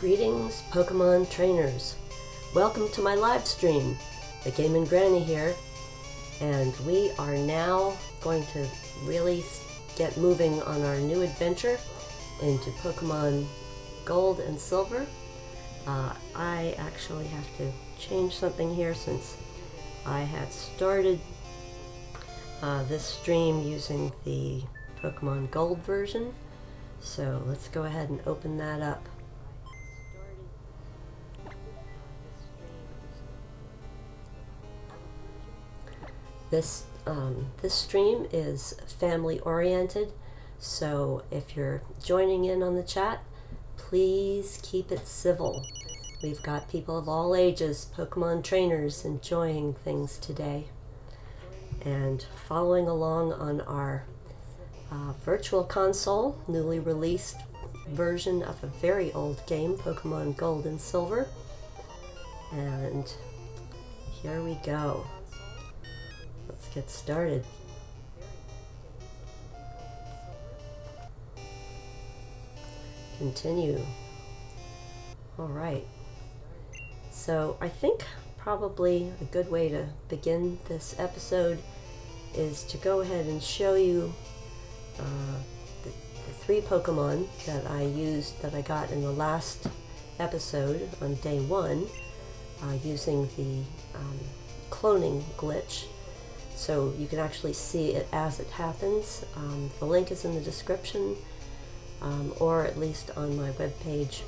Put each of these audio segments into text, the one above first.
Greetings, Pokemon trainers. Welcome to my live stream. TheGameNGrannie here, and we are now going to really get moving on our new adventure into Pokemon Gold and Silver. I actually have to change something here since I had started this stream using the Pokemon Gold version. So let's go ahead and open that up. This stream is family oriented, so if you're joining in on the chat, please keep it civil. We've got people of all ages, Pokemon trainers, enjoying things today and following along on our virtual console, newly released version of a very old game, Pokemon Gold and Silver. And here we go. Let's get started. Continue. All right. So I think probably a good way to begin this episode is to go ahead and show you the three Pokemon that I used, that I got in the last episode on day one, using the cloning glitch. So you can actually see it as it happens. The link is in the description, or at least on my webpage.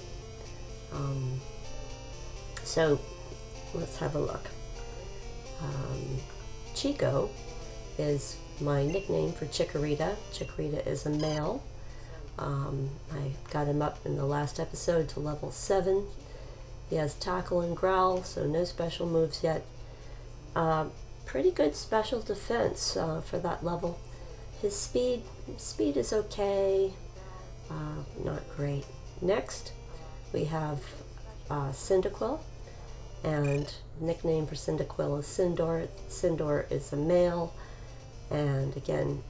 So let's have a look. Chico is my nickname for Chikorita. Chikorita is a male. I got him up in the last episode to level 7. He has Tackle and Growl, so no special moves yet. Pretty good special defense for that level. His speed is okay, not great. Next, we have Cyndaquil, and nickname for Cyndaquil is Cindor. Cindor is a male, and again,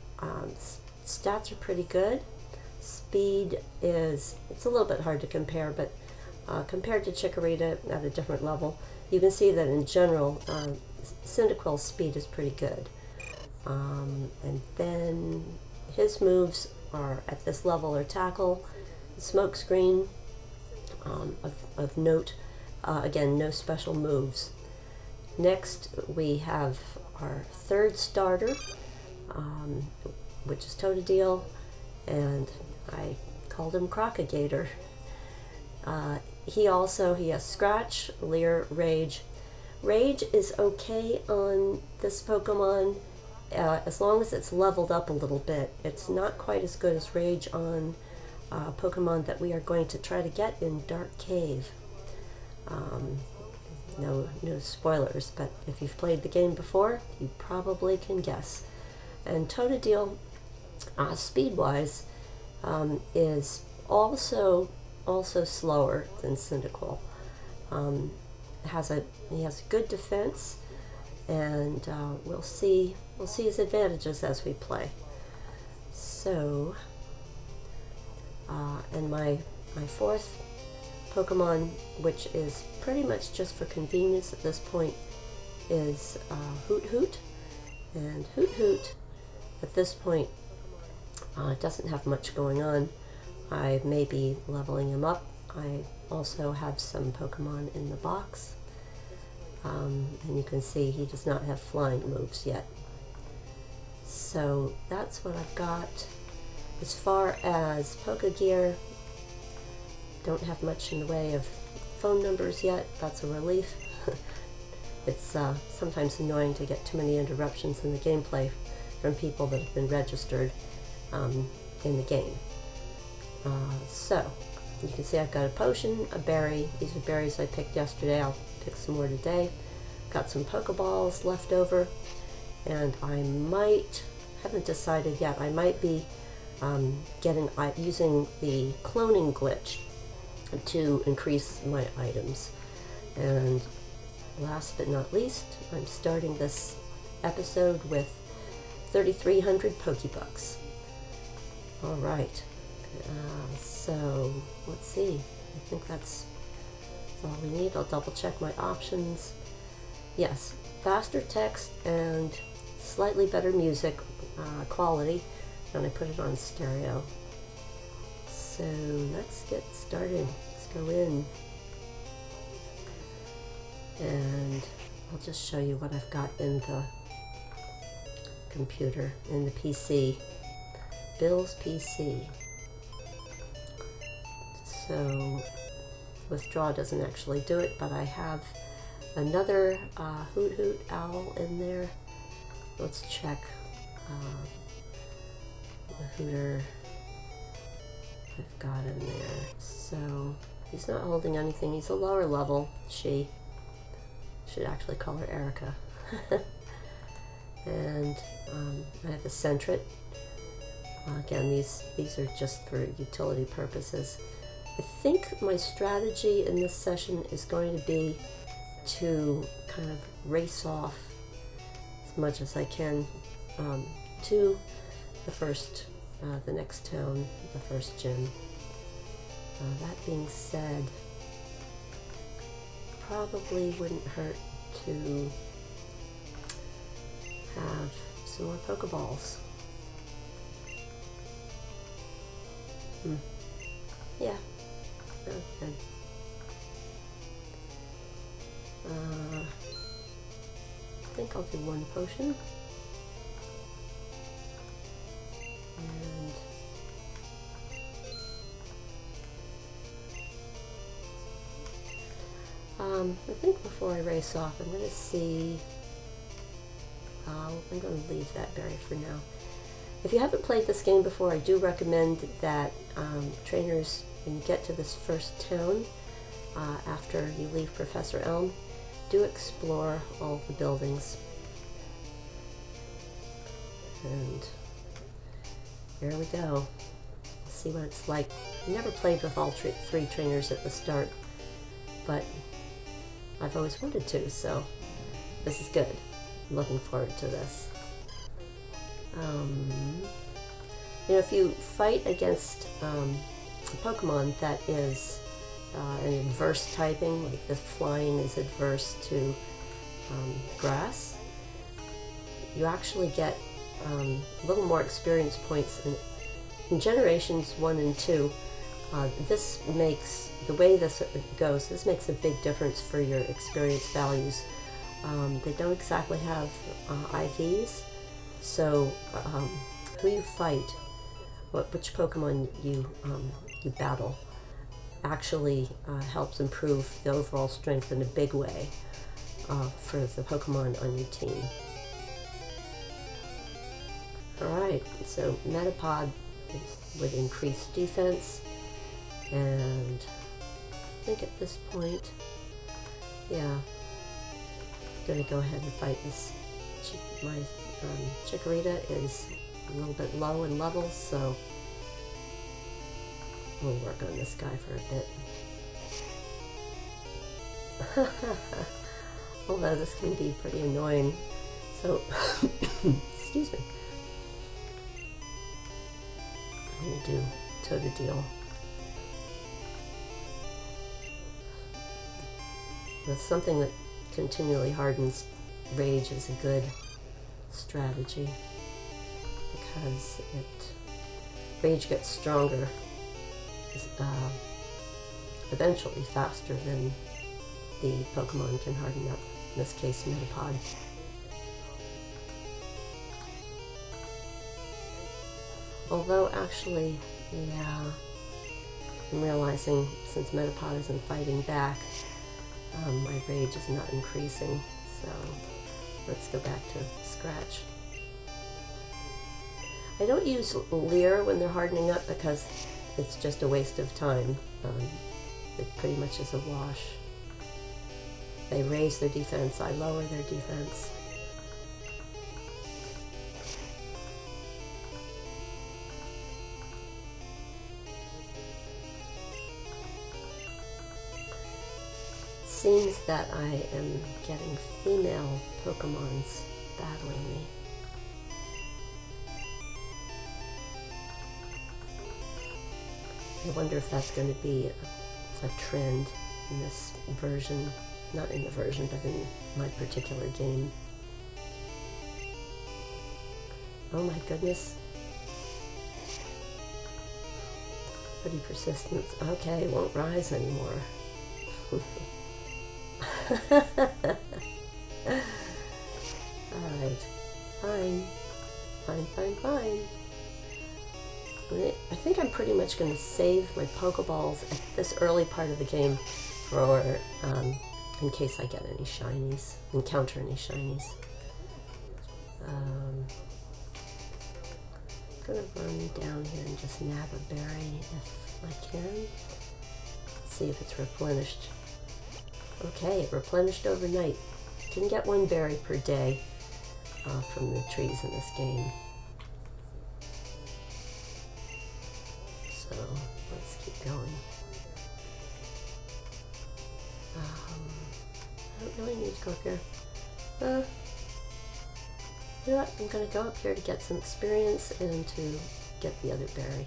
stats are pretty good. Speed it's a little bit hard to compare, but compared to Chikorita at a different level, you can see that in general, Cyndaquil's speed is pretty good. And then his moves are at this level are Tackle, Smokescreen, of note. Again, no special moves. Next, we have our third starter, which is Totodile, and I called him Crocagator. He has Scratch, Leer, Rage. Rage is okay on this Pokemon as long as it's leveled up a little bit. It's not quite as good as Rage on Pokemon that we are going to try to get in Dark Cave. No spoilers, but if you've played the game before, you probably can guess. And Totodile, speed-wise, is also slower than Cyndaquil. He has good defense, and we'll see his advantages as we play. So, and my fourth Pokemon, which is pretty much just for convenience at this point, is Hoot Hoot. And Hoot Hoot, at this point, doesn't have much going on. I may be leveling him up. I also have some Pokemon in the box. And you can see he does not have flying moves yet. So that's what I've got. As far as Pokegear, don't have much in the way of phone numbers yet. That's a relief. It's sometimes annoying to get too many interruptions in the gameplay from people that have been registered in the game. So you can see I've got a potion, a berry. These are berries I picked yesterday. I'll pick some more today. Got some Pokeballs left over, and I haven't decided yet, I might be using the cloning glitch to increase my items. And last but not least, I'm starting this episode with 3,300 Pokebucks. All right, so let's see. I think that's all we need. I'll double check my options. Yes, faster text and slightly better music quality, and I put it on stereo. So let's get started. Let's go in, and I'll just show you what I've got in the computer, in the PC, Bill's PC. So withdraw doesn't actually do it, but I have another Hoot Hoot Owl in there. Let's check the Hooter I've got in there. So he's not holding anything. He's a lower level. She should actually call her Erica. And I have a Sentret. Again, these are just for utility purposes. I think my strategy in this session is going to be to kind of race off as much as I can to the next town, the first gym. That being said, probably wouldn't hurt to have some more Pokeballs. Yeah, okay. I think I'll do one potion. And I think before I race off, I'm going to see. I'm going to leave that berry for now. If you haven't played this game before, I do recommend that trainers, when you get to this first town, after you leave Professor Elm, do explore all the buildings. And here we go. See what it's like. I never played with all three trainers at the start, but I've always wanted to, so this is good. I'm looking forward to this. You know, if you fight against a Pokemon that is an adverse typing, like the flying is adverse to grass, you actually get a little more experience points. In generations 1 and 2, this makes, the way this goes, this makes a big difference for your experience values. They don't exactly have IVs, so who you fight, which Pokemon you battle, actually helps improve the overall strength in a big way for the Pokemon on your team. Alright, so Metapod would increase defense, and I think at this point, yeah, I'm going to go ahead and fight this. My Chikorita is a little bit low in levels, so we'll work on this guy for a bit. Although this can be pretty annoying, so excuse me. I'm going to do Totodile. That's something that continually hardens Rage is a good strategy, because Rage gets stronger eventually faster than the Pokemon can harden up, in this case Metapod. Although actually, yeah, I'm realizing since Metapod isn't fighting back, my Rage is not increasing, so let's go back to scratch. I don't use Leer when they're hardening up because it's just a waste of time. It pretty much is a wash. They raise their defense, I lower their defense. Seems that I am getting female Pokemons battling me. I wonder if that's going to be a trend in this version. Not in the version, but in my particular game. Oh my goodness. Pretty persistent. Okay, won't rise anymore. Alright. Fine. Fine. I think I'm pretty much going to save my Pokeballs at this early part of the game for, in case I get any shinies, encounter any shinies. I'm going to run down here and just nab a berry if I can. Let's see if it's replenished. Okay, it replenished overnight. You can get one berry per day from the trees in this game. So let's keep going. I don't really need to go up here. You know what? I'm going to go up here to get some experience and to get the other berry.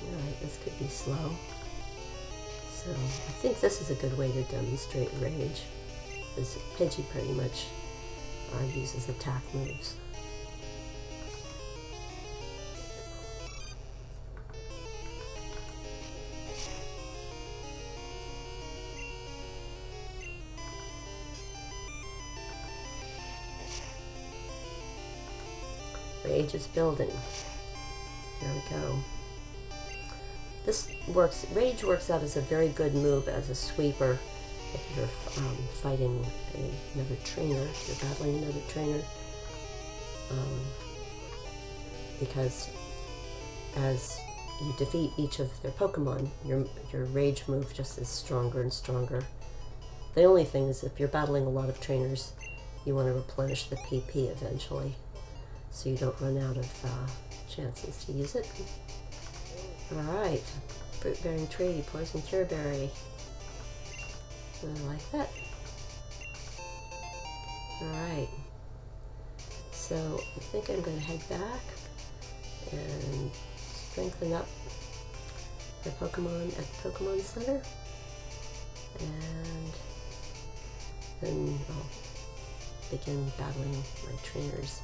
Alright, this could be slow. So I think this is a good way to demonstrate rage, because Pidgey pretty much uses attack moves. Rage is building. Here we go. Rage works out as a very good move as a sweeper if you're fighting another trainer, if you're battling another trainer. Because as you defeat each of their Pokemon, your rage move just is stronger and stronger. The only thing is if you're battling a lot of trainers, you want to replenish the PP eventually, so you don't run out of chances to use it. Alright, fruit bearing tree, poison cure berry. I like that. Alright, so I think I'm going to head back and strengthen up my Pokemon at the Pokemon Center, and then I'll begin battling my trainers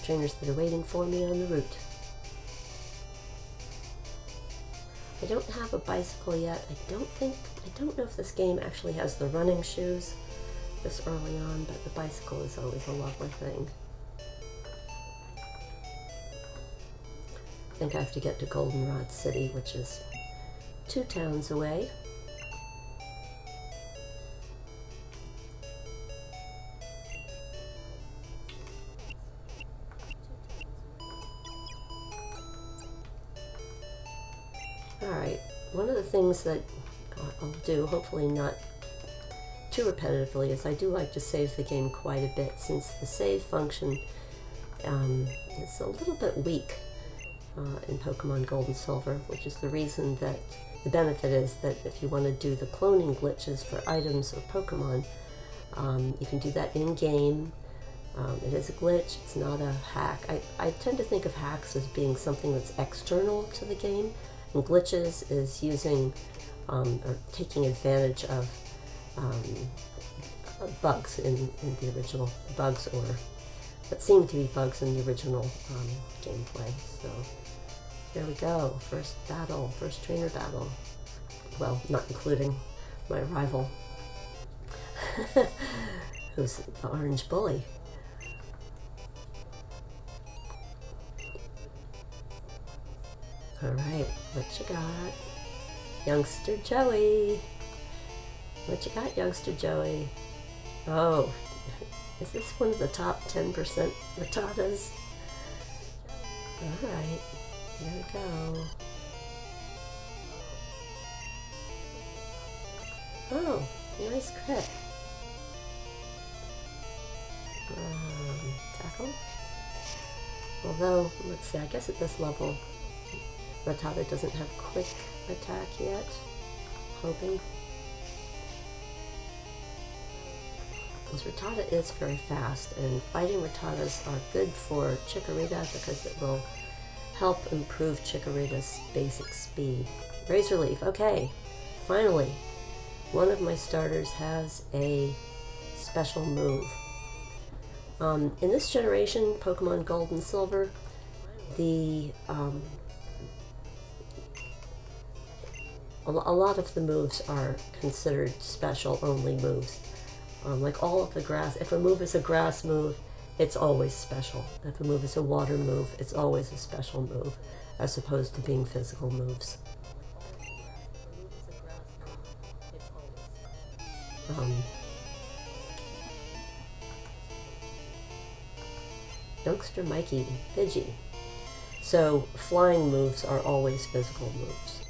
that are waiting for me on the route. I don't have a bicycle yet. I don't know if this game actually has the running shoes this early on, but the bicycle is always a lovely thing. I think I have to get to Goldenrod City, which is 2 towns away. Alright, one of the things that I'll do, hopefully not too repetitively, is I do like to save the game quite a bit, since the save function is a little bit weak in Pokemon Gold and Silver, which is the reason that the benefit is that if you want to do the cloning glitches for items or Pokemon, you can do that in-game. It is a glitch, it's not a hack. I tend to think of hacks as being something that's external to the game, and glitches is using or taking advantage of bugs in the original, bugs or what seem to be bugs in the original gameplay. So there we go, first trainer battle. Well, not including my rival, who's the orange bully. Alright, what you got? Youngster Joey. What you got, Youngster Joey? Oh, is this one of the top 10% Rattatas? Alright, here we go. Oh, nice crit. Tackle? Although, let's see, I guess at this level, Rattata doesn't have quick attack yet. Hoping. Because Rattata is very fast, and fighting Rattatas are good for Chikorita because it will help improve Chikorita's basic speed. Razor Leaf, okay, finally, one of my starters has a special move. In this generation, Pokemon Gold and Silver, the a lot of the moves are considered special only moves. Like all of the grass, if a move is a grass move, it's always special. If a move is a water move, it's always a special move, as opposed to being physical moves. Youngster Mikey, Pidgey. So flying moves are always physical moves.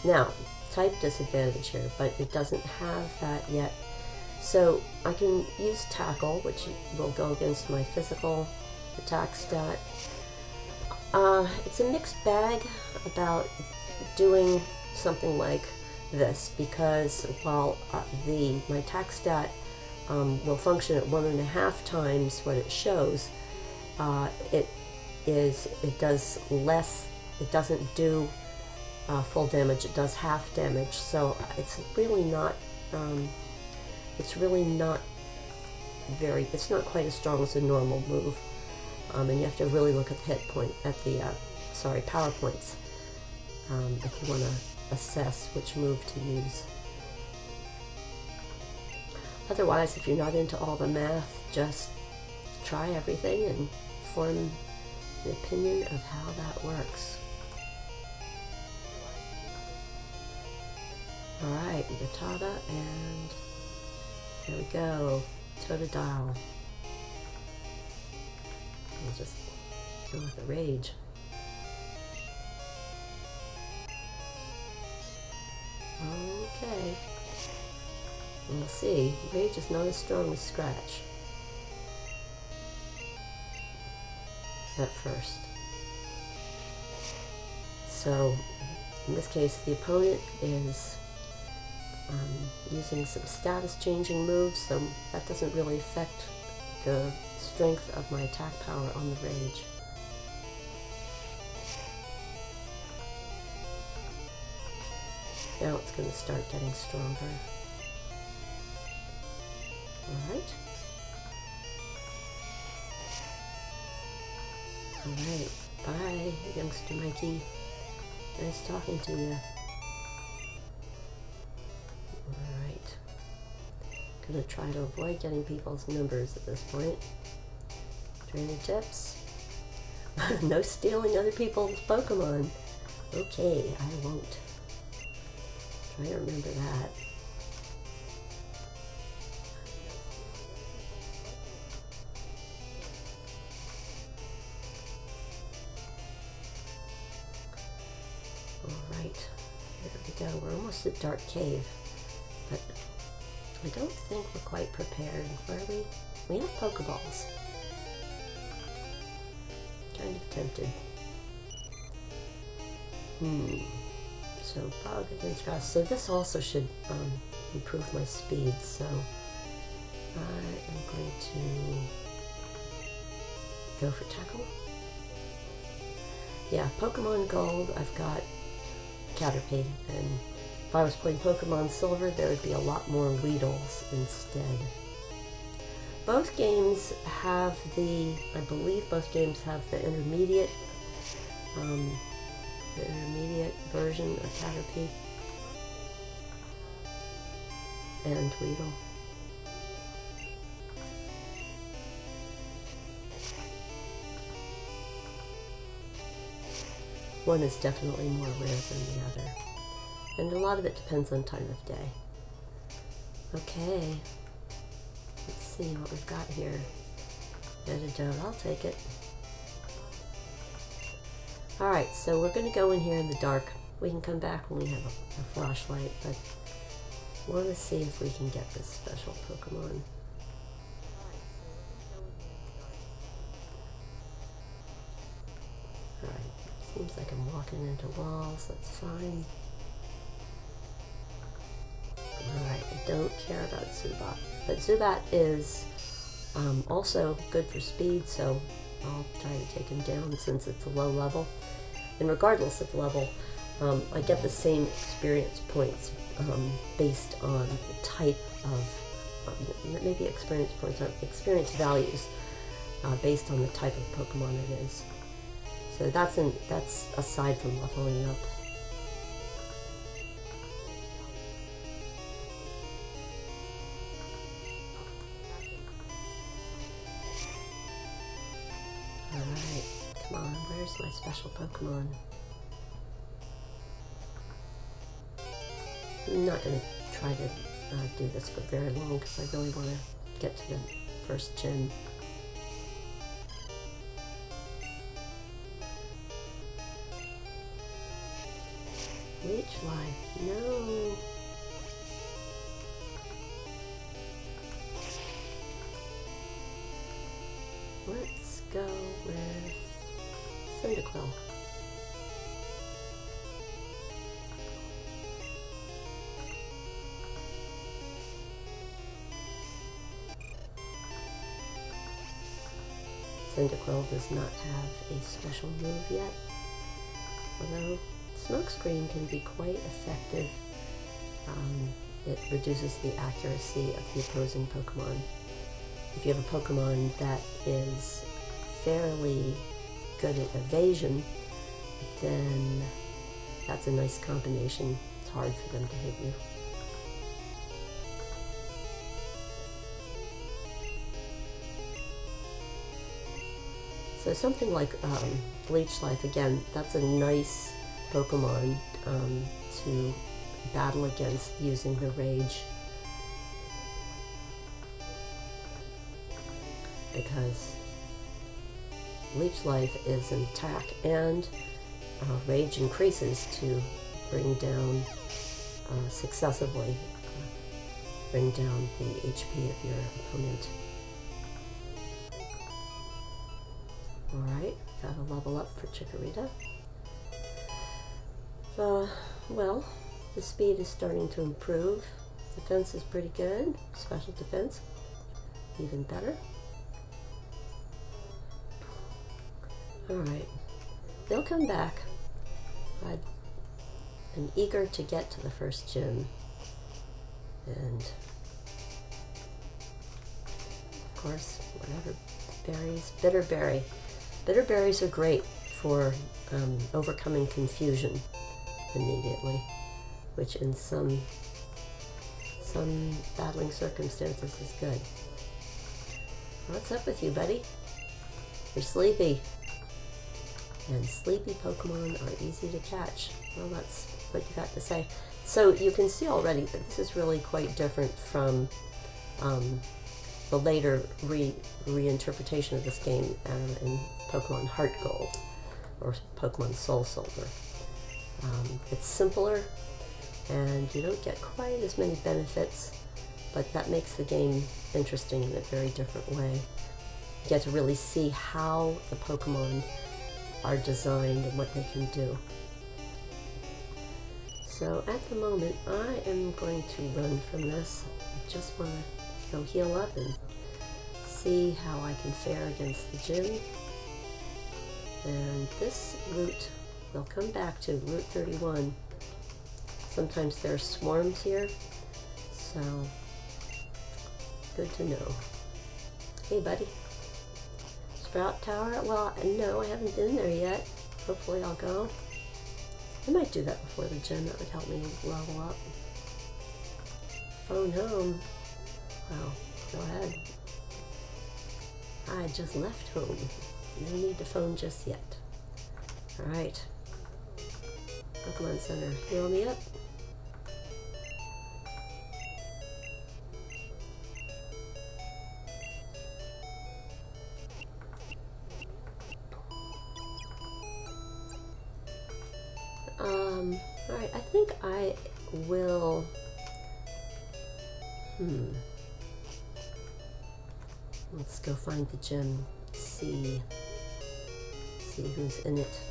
Now, type disadvantage here, but it doesn't have that yet. So I can use Tackle, which will go against my physical attack stat. It's a mixed bag about doing something like this, because while my attack stat will function at 1.5 times what it shows, it does less. It doesn't do full damage. It does half damage. So it's really not. It's not quite as strong as a normal move, and you have to really look at the power points, if you want to assess which move to use. Otherwise, if you're not into all the math, just try everything and form an opinion of how that works. Alright, Rattata, and here we go, Totodile. I'll just go with the Rage. Okay. We'll see. Rage is not as strong as Scratch at first. So, in this case, the opponent is using some status changing moves, so that doesn't really affect the strength of my attack power on the Rage. Now it's going to start getting stronger. Alright. Alright. Bye, Youngster Mikey. Nice talking to you. Alright. Gonna try to avoid getting people's numbers at this point. Trainer tips. No stealing other people's Pokemon. Okay, I won't. Try to remember that. Alright, here we go. We're almost at Dark Cave, but I don't think we're quite prepared, are we? We have Pokeballs. Kind of tempted. So Bug against Grass. So this also should improve my speed, so I am going to go for Tackle. Yeah, Pokemon Gold, I've got Caterpie, and if I was playing Pokemon Silver, there would be a lot more Weedles instead. Both games have I believe both games have the intermediate version of Caterpie and Weedle. one is definitely more rare than the other. And a lot of it depends on time of day. Okay, let's see what we've got here. Antidote, I'll take it. Alright, so we're going to go in here in the dark. We can come back when we have a flashlight, but I want to see if we can get this special Pokemon. Alright, seems like I'm walking into walls, that's fine. Alright, I don't care about Zubat, but Zubat is also good for speed, so I'll try to take him down since it's a low level. And regardless of level, I get the same experience points based on the type of, maybe experience points, or experience values based on the type of Pokemon it is. So that's aside from leveling up. Alright, come on, where's my special Pokemon? I'm not going to try to do this for very long because I really want to get to the first gym. Leech Life, no! Let's go with Cyndaquil. Cyndaquil does not have a special move yet, although Smokescreen can be quite effective. It reduces the accuracy of the opposing Pokemon. If you have a Pokemon that is fairly good at evasion, then that's a nice combination. It's hard for them to hit you. So something like Leech Life, again, that's a nice Pokemon to battle against using the Rage. Because Leech Life is an attack and Rage increases to bring down, successively, bring down the HP of your opponent. Alright, got a level up for Chikorita. Well, the speed is starting to improve. Defense is pretty good. Special defense, even better. Alright, they'll come back. I'm eager to get to the first gym. And, of course, whatever berries. Bitter berry. Bitter berries are great for overcoming confusion immediately, which in some battling circumstances is good. What's up with you, buddy? You're sleepy. And sleepy Pokemon are easy to catch. Well, that's what you got to say. So you can see already that this is really quite different from the later reinterpretation of this game in Pokemon Heart Gold or Pokemon Soul Silver. It's simpler and you don't get quite as many benefits, but that makes the game interesting in a very different way. You get to really see how the Pokemon are designed and what they can do. So at the moment, I am going to run from this. I just want to go heal up and see how I can fare against the gym. And this route, we'll come back to Route 31. Sometimes there are swarms here, so good to know. Hey, buddy. Sprout Tower? Well, no, I haven't been there yet. Hopefully I'll go. I might do that before the gym. That would help me level up. Phone home. Well, go ahead. I just left home. No need to phone just yet. Alright. Pokemon Center, heal me up. Alright, I think I will... Let's go find the gym, see who's in it.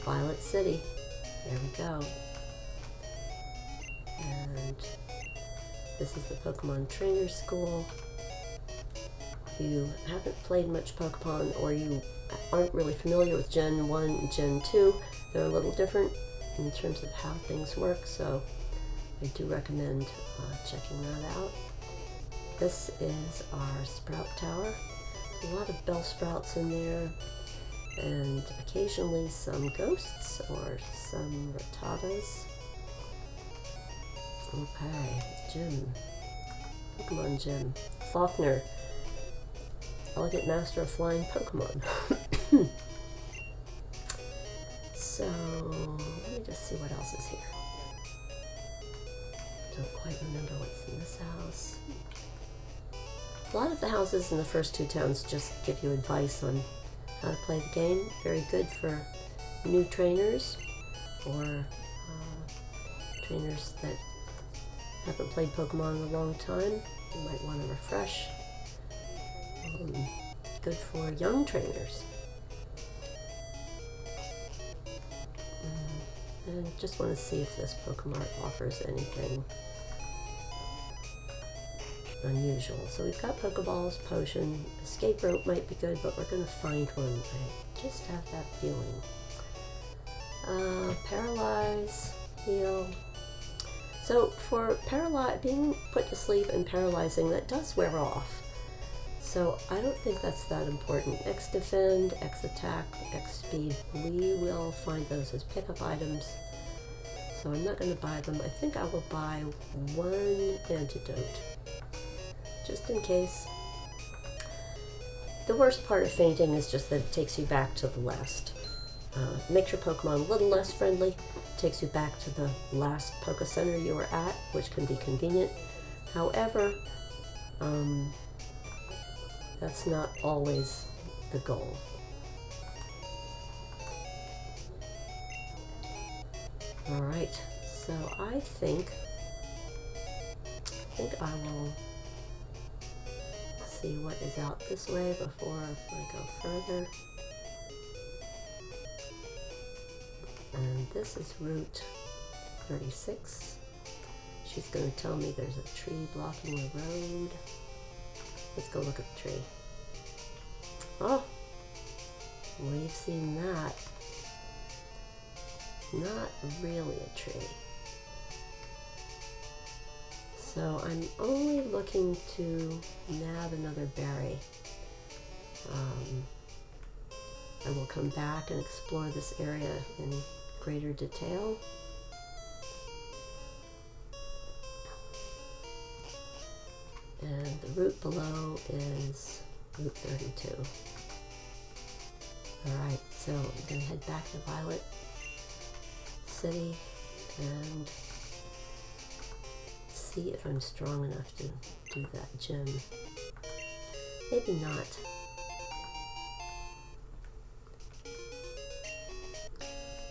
Violet City. There we go. And this is the Pokemon Trainer School. If you haven't played much Pokemon, or you aren't really familiar with Gen 1 and Gen 2, they're a little different in terms of how things work, so I do recommend checking that out. This is our Sprout Tower. A lot of Bellsprouts in there, and occasionally some ghosts or some Rattatas. Okay, gym. Pokemon Gym. Faulkner. Elegant Master of Flying Pokemon. So, let me just see what else is here. Don't quite remember what's in this house. A lot of the houses in the first two towns just give you advice on how to play the game. Very good for new trainers or trainers that haven't played Pokemon in a long time. You might want to refresh. Good for young trainers. And just want to see if this Pokemart offers anything unusual. So we've got Pokeballs, Potion, Escape Rope might be good, but we're going to find one. I just have that feeling. Paralyze, heal. So for being put to sleep and paralyzing, that does wear off. So I don't think that's that important. X defend, X attack, X speed. We will find those as pickup items. So I'm not going to buy them. I think I will buy one antidote, just in case. The worst part of fainting is just that it takes you back to the last. Makes your Pokemon a little less friendly. Takes you back to the last Poke Center you were at, which can be convenient. However, that's not always the goal. Alright, so I think I will see what is out this way before I go further. And this is Route 36. She's going to tell me there's a tree blocking the road. Let's go look at the tree. Oh, we've seen that. It's not really a tree. So I'm only looking to nab another berry. I will come back and explore this area in greater detail. And the route below is Route 32. Alright, so I'm going to head back to Violet City and see if I'm strong enough to do that gym. Maybe not.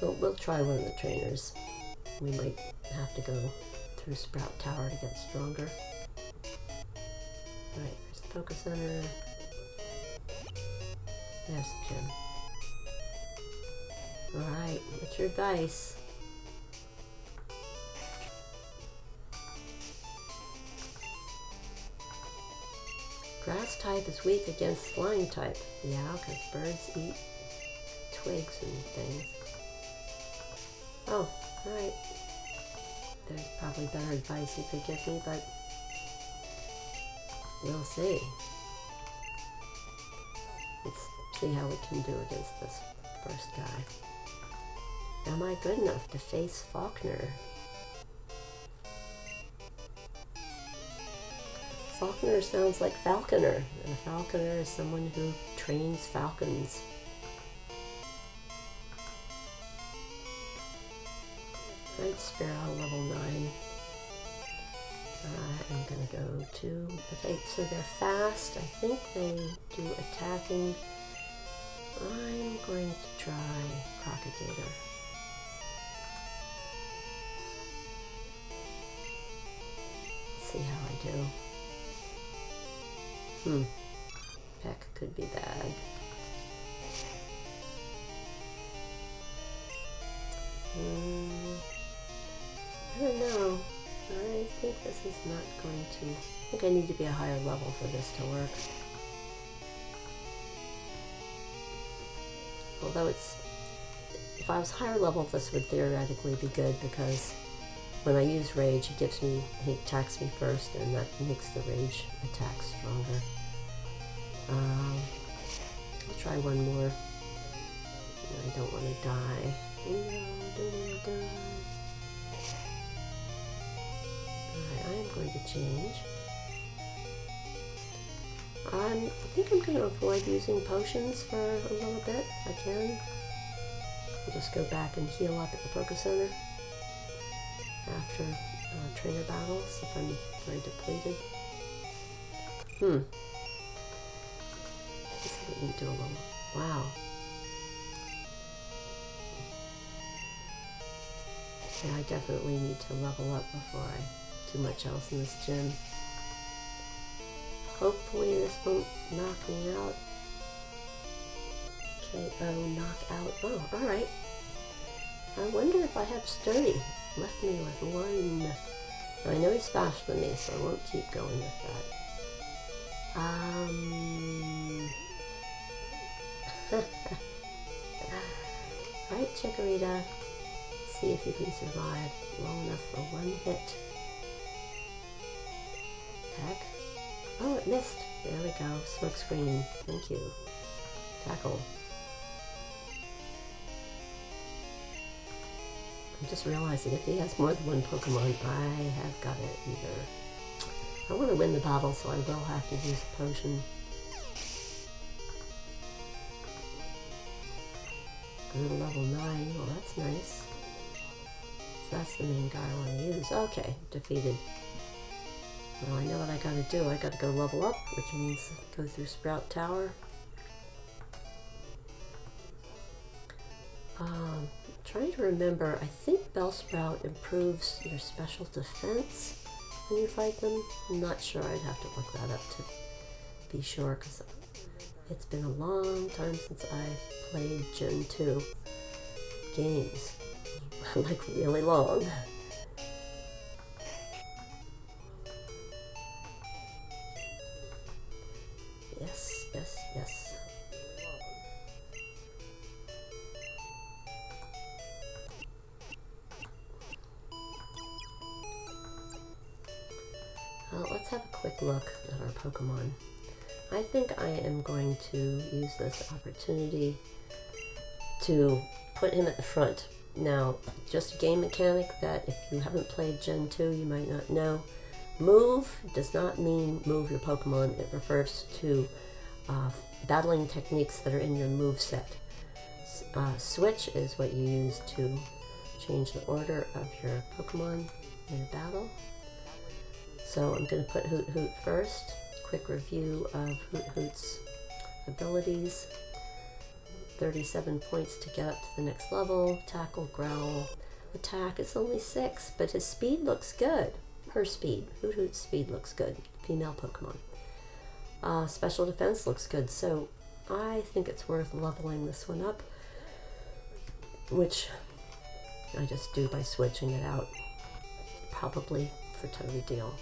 But we'll try one of the trainers. We might have to go through Sprout Tower to get stronger. Alright, there's the Poke Center. There's the gym. Alright, what's your dice? Grass type is weak against flying type. Yeah, because birds eat twigs and things. Oh, alright. There's probably better advice you could give me, but we'll see. Let's see how we can do against this first guy. Am I good enough to face Faulkner? Faulkner sounds like Falconer, and a Falconer is someone who trains falcons. Right Sparrow, level 9. I'm gonna go to, okay, so they're fast. I think they do attacking. I'm going to try Crocodile. See how I do. Peck could be bad. I don't know. I think this is not going to... I think I need to be a higher level for this to work. Although it's... If I was higher level, this would theoretically be good because when I use Rage, he attacks me first, and that makes the Rage attack stronger. I'll try one more. I don't want to die. No, I don't want to die. Alright, I am going to change. I think I'm going to avoid using potions for a little bit, if I can. I'll just go back and heal up at the Poké Center after trainer battles if I'm very depleted. Let's see what we can do a little. Wow. Yeah, I definitely need to level up before I do much else in this gym. Hopefully this won't knock me out. KO, knock out. Oh, alright. I wonder if I have Sturdy. Left me with 1. I know he's faster than me, so I won't keep going with that. Alright, Chikorita. See if you can survive long enough for 1 hit. Attack. Oh, it missed. There we go. Smoke screen. Thank you. Tackle. I'm just realizing if he has more than 1 Pokemon, I have got it either. I want to win the battle, so I will have to use a potion. Go to level 9. Well, that's nice. So that's the main guy I want to use. Okay, defeated. Well, I know what I gotta do. I gotta go level up, which means go through Sprout Tower. Trying to remember, I think Bellsprout improves your special defense when you fight them. I'm not sure. I'd have to look that up to be sure, because it's been a long time since I played Gen 2 games. Like, really long. Yes, yes, yes. Well, let's have a quick look at our Pokemon. I think I am going to use this opportunity to put him at the front. Now, just a game mechanic that if you haven't played Gen 2, you might not know. Move does not mean move your Pokemon. It refers to battling techniques that are in your move set. Switch is what you use to change the order of your Pokemon in a battle. So I'm going to put Hoot Hoot first. Quick review of Hoot Hoot's abilities. 37 points to get up to the next level. Tackle, growl, attack. It's only 6, but his speed looks good. Her speed. Hoot Hoot's speed looks good. Female Pokemon. Special defense looks good, so I think it's worth leveling this one up, which I just do by switching it out. Probably for Toady Deal.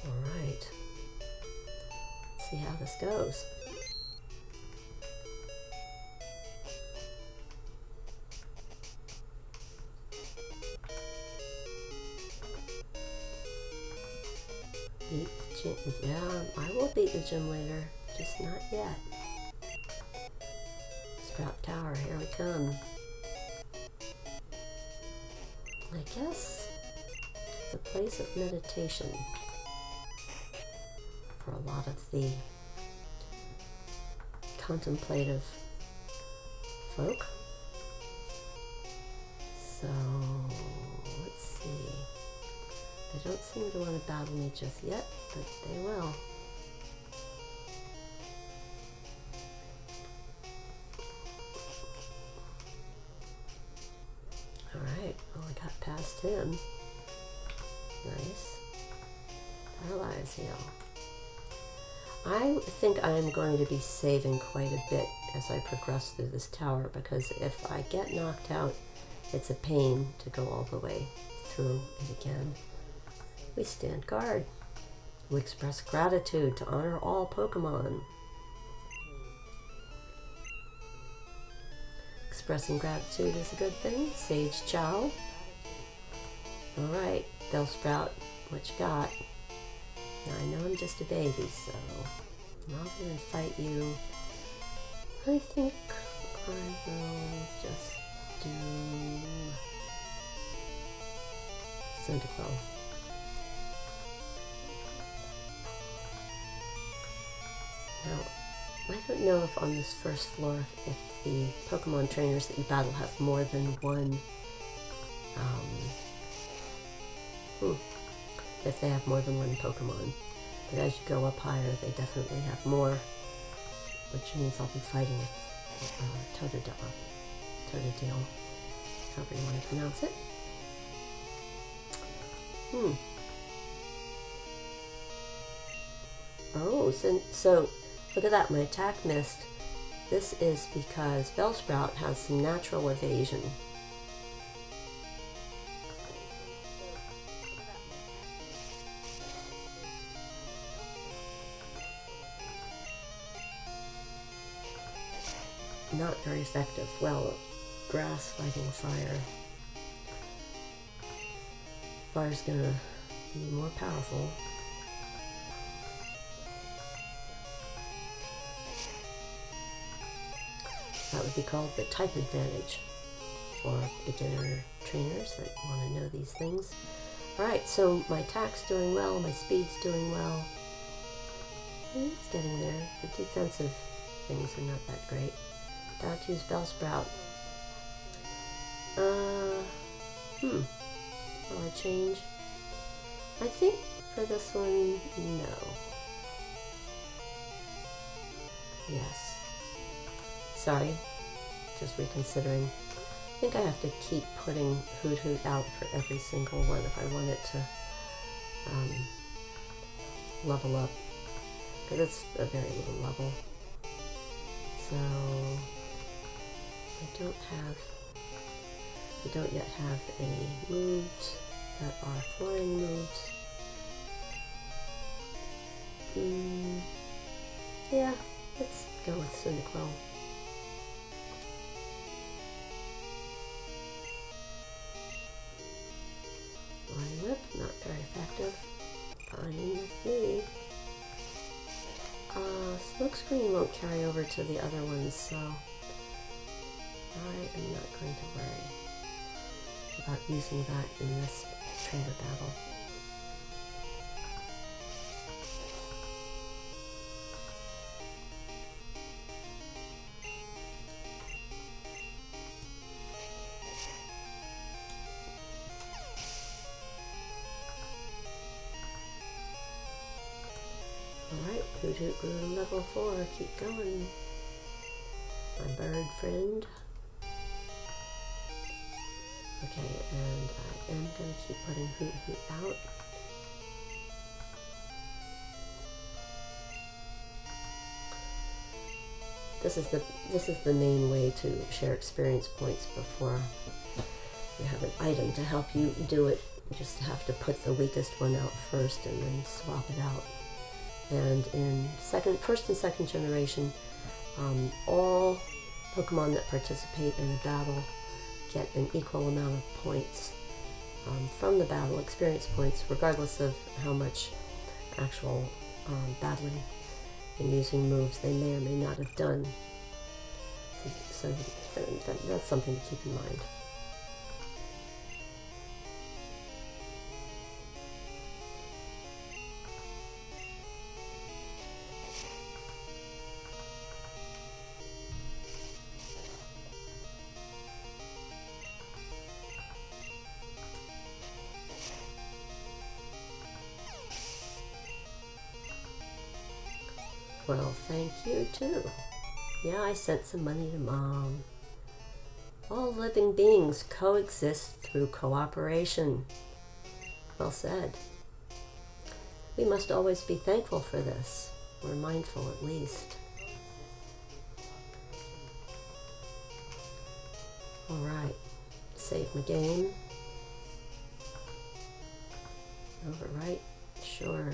Alright. Let's see how this goes. Beat the gym. Yeah, I will beat the gym later. Just not yet. Sprout Tower, here we come. I guess it's a place of meditation for a lot of the contemplative folk. So, let's see. They don't seem to want to battle me just yet, but they will. Alright, well I got past him. Nice. Paralyze heal. I think I'm going to be saving quite a bit as I progress through this tower, because if I get knocked out, it's a pain to go all the way through it again. We stand guard. We express gratitude to honor all Pokemon. Expressing gratitude is a good thing. Sage Chow. Alright, Bellsprout, what you got? Now I know I'm just a baby, so I'm not going to fight you. I think I will just do Cyndaquil. Now, I don't know if on this first floor, if the Pokemon trainers that you battle have more than one, if they have more than one Pokemon. But as you go up higher, they definitely have more, which means I'll be fighting with Totodile, however you want to pronounce it. Oh, so look at that, my attack missed. This is because Bellsprout has some natural evasion. Not very effective. Well, grass fighting fire. Fire's gonna be more powerful. That would be called the type advantage for beginner trainers that want to know these things. Alright, so my attack's doing well, my speed's doing well. It's getting there. The defensive things are not that great. About to use Bellsprout. Will I change? I think for this one, no. Yes. Sorry, just reconsidering. I think I have to keep putting Hoot Hoot out for every single one if I want it to level up, because it's a very little level. So we don't yet have any moves that are flying moves. Yeah, let's go with Cyndaquil. Line Whip, not very effective. Fine with me. Smokescreen won't carry over to the other ones, so I am not going to worry about using that in this trainer battle. Alright, Hoot Hoot grew to level 4, keep going. My bird friend. Okay, and I am going to keep putting Hoot Hoot out. This is the main way to share experience points before you have an item to help you do it. You just have to put the weakest one out first and then swap it out. And in first and second generation, all Pokemon that participate in a battle get an equal amount of points from the battle, experience points, regardless of how much actual battling and using moves they may or may not have done. So that's something to keep in mind. Well, thank you too. Yeah, I sent some money to Mom. All living beings coexist through cooperation. Well said. We must always be thankful for this, or mindful at least. Alright, save my game. Overwrite, sure.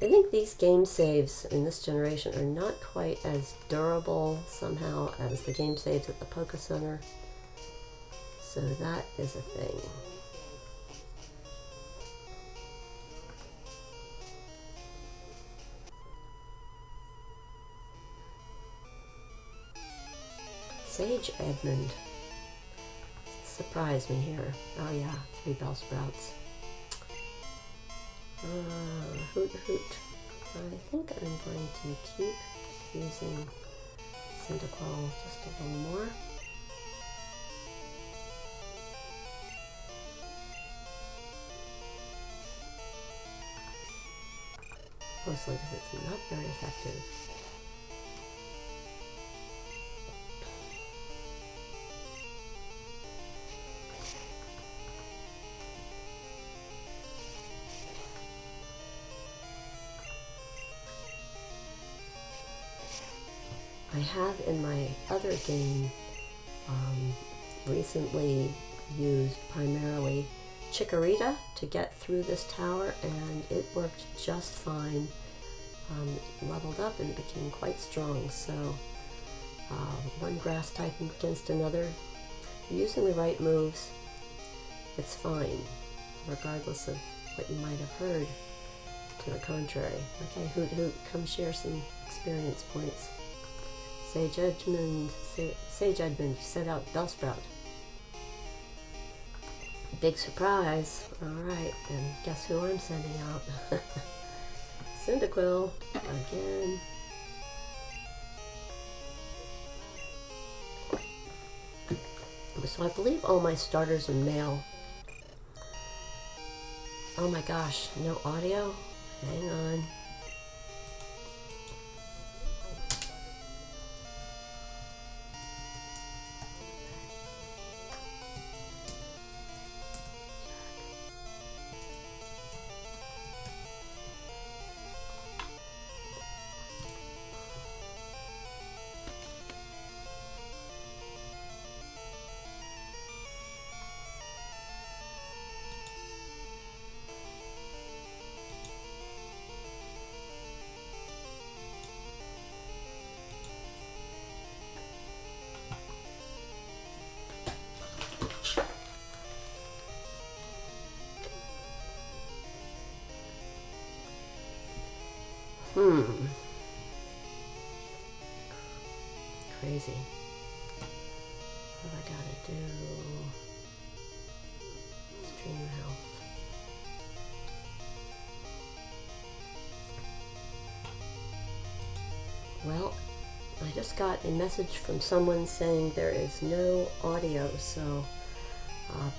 I think these game saves in this generation are not quite as durable somehow as the game saves at the Poké Center. So that is a thing. Sage Edmund. Surprise me here. Oh yeah, 3 Bellsprouts. Hoot hoot. I think I'm going to keep using Cyndaquil just a little more. Mostly because it's not very effective. I have in my other game recently used primarily Chikorita to get through this tower, and it worked just fine. It leveled up and became quite strong, so one grass type against another, using the right moves, it's fine, regardless of what you might have heard to the contrary. Okay, Hoot Hoot, come share some experience points. Sage Edmund, you set out Bellsprout. Big surprise. Alright, and guess who I'm sending out? Cyndaquil, again. So I believe all my starters are male. Oh my gosh, no audio? Hang on. Crazy. What I gotta do? Stream health. Well, I just got a message from someone saying there is no audio, so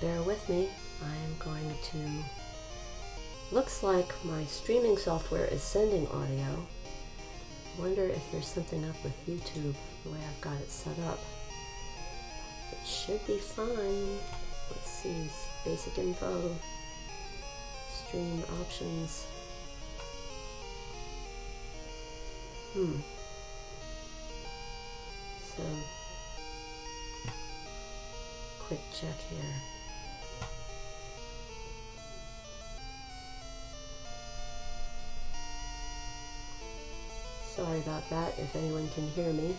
bear with me. I am going to... Looks like my streaming software is sending audio. Wonder if there's something up with YouTube, the way I've got it set up. It should be fine. Let's see, basic info, stream options. So, quick check here. Sorry about that, if anyone can hear me.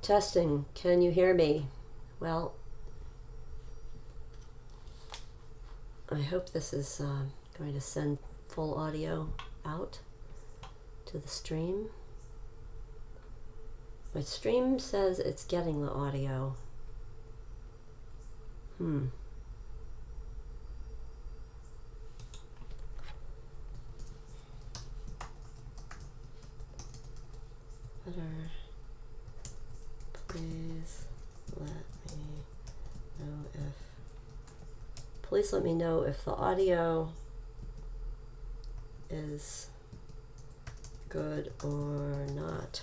Testing, can you hear me? Well, I hope this is going to send full audio out to the stream. My stream says it's getting the audio. Better please let me know if the audio is good or not.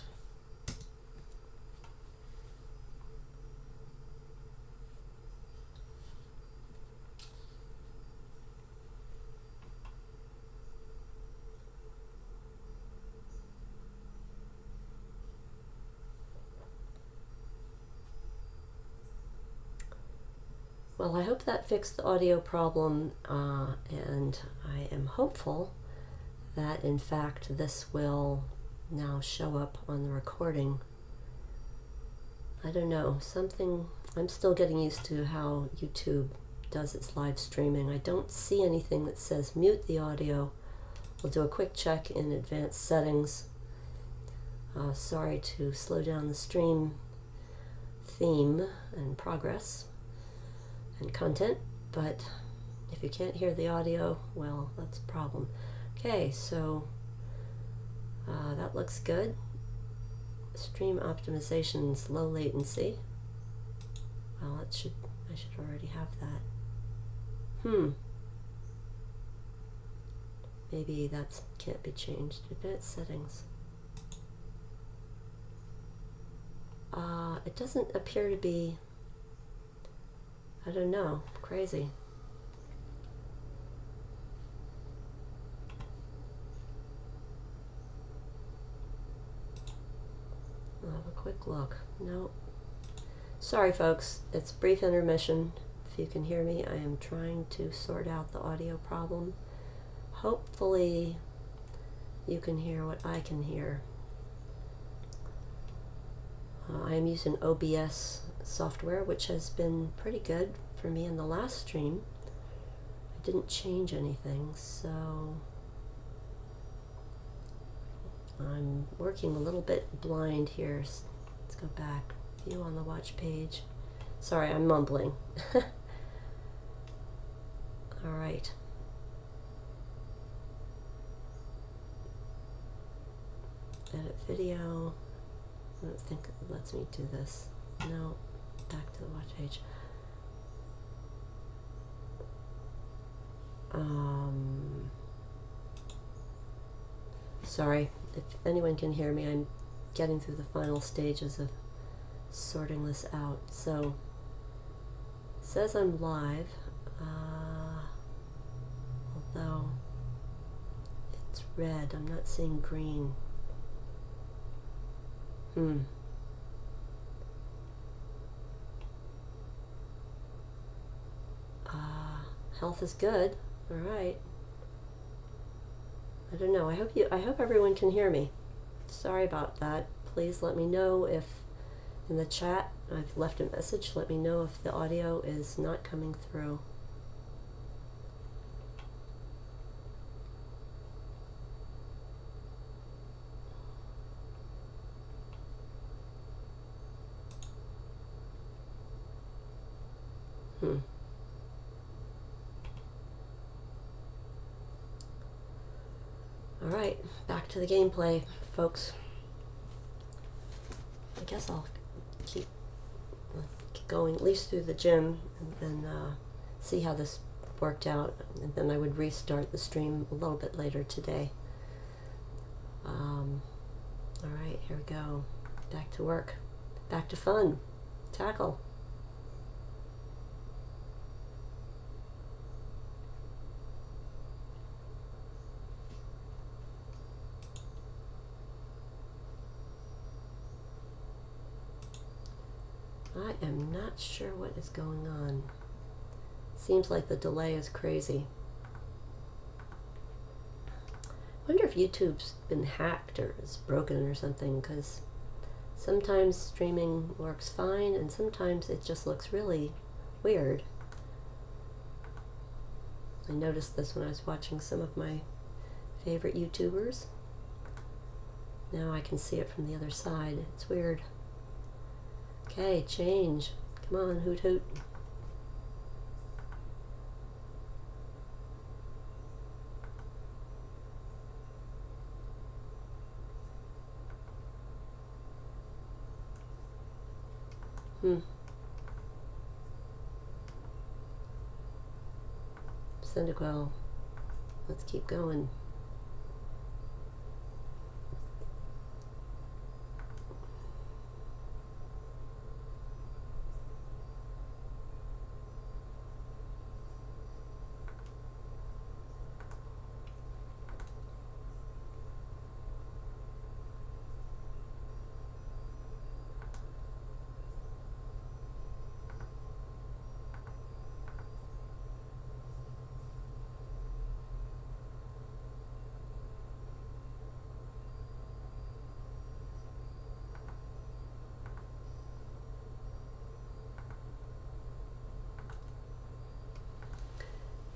Well, I hope that fixed the audio problem, and I am hopeful that in fact this will now show up on the recording. I don't know, I'm still getting used to how YouTube does its live streaming. I don't see anything that says mute the audio. We'll do a quick check in advanced settings. Sorry to slow down the stream theme and progress and content, but if you can't hear the audio, well, that's a problem. Okay, so that looks good. Stream optimization's low latency. Well, I should already have that. Maybe that can't be changed. Advanced settings. It doesn't appear to be, I don't know, crazy. I'll have a quick look. Nope. Sorry folks, it's brief intermission. If you can hear me, I am trying to sort out the audio problem. Hopefully you can hear what I can hear. I am using OBS software, which has been pretty good for me in the last stream. I didn't change anything, so I'm working a little bit blind here. Let's go back. View on the watch page. Sorry, I'm mumbling. All right. Edit video. I don't think it lets me do this. No, back to the watch page. Sorry, if anyone can hear me, I'm getting through the final stages of sorting this out. So, it says I'm live, although it's red. I'm not seeing green. Health is good. All right. I don't know. I hope everyone can hear me. Sorry about that. Please let me know if in the chat I've left a message. Let me know if the audio is not coming through. Alright, back to the gameplay, folks. I guess I'll keep going at least through the gym and then see how this worked out, and then I would restart the stream a little bit later today. Alright, here we go. Back to work. Back to fun. Tackle. I am not sure what is going on. Seems like the delay is crazy. I wonder if YouTube's been hacked or is broken or something, because sometimes streaming works fine and sometimes it just looks really weird. I noticed this when I was watching some of my favorite YouTubers. Now I can see it from the other side. It's weird. Okay, change. Come on, hoot hoot. Cyndaquil. Let's keep going.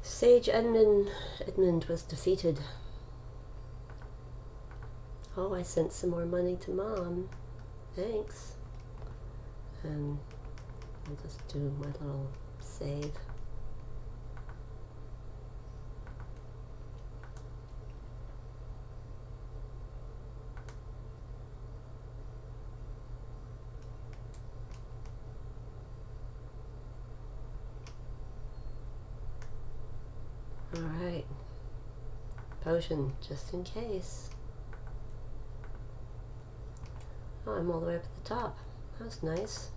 Sage Edmund was defeated. Oh, I sent some more money to Mom. Thanks. And I'll just do my little save. Alright. Potion, just in case. Oh, I'm all the way up at the top. That's nice.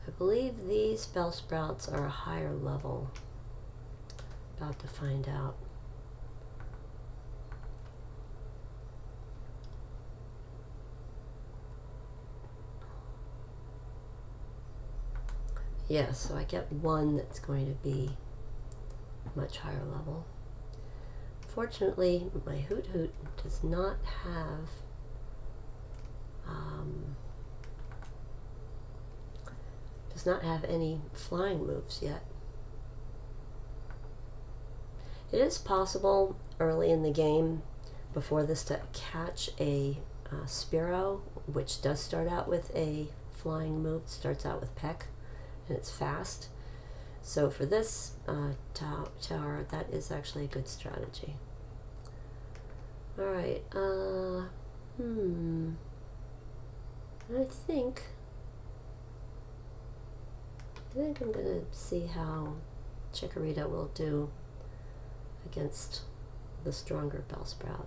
I believe these bell sprouts are a higher level. About to find out. Yeah, so I get one that's going to be much higher level. Fortunately, my Hoot Hoot does not have any flying moves yet. It is possible early in the game, before this, to catch a Spearow, which does start out with a flying move. It starts out with Peck, and it's fast. So for this tower, that is actually a good strategy. Alright, I think I'm gonna see how Chikorita will do against the stronger Bellsprout.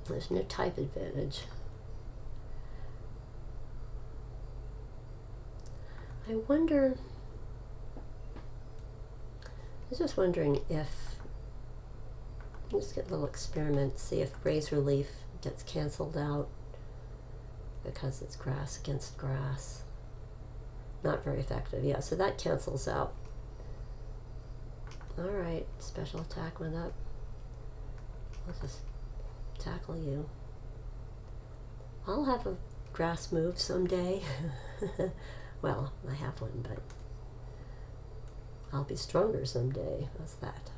There's no type advantage. I was just wondering if, let's get a little experiment, see if Razor Leaf gets canceled out because it's grass against grass. Not very effective, yeah, so that cancels out. Alright, special attack went up. I'll just tackle you. I'll have a grass move someday. Well, I have one, but I'll be stronger someday. How's that?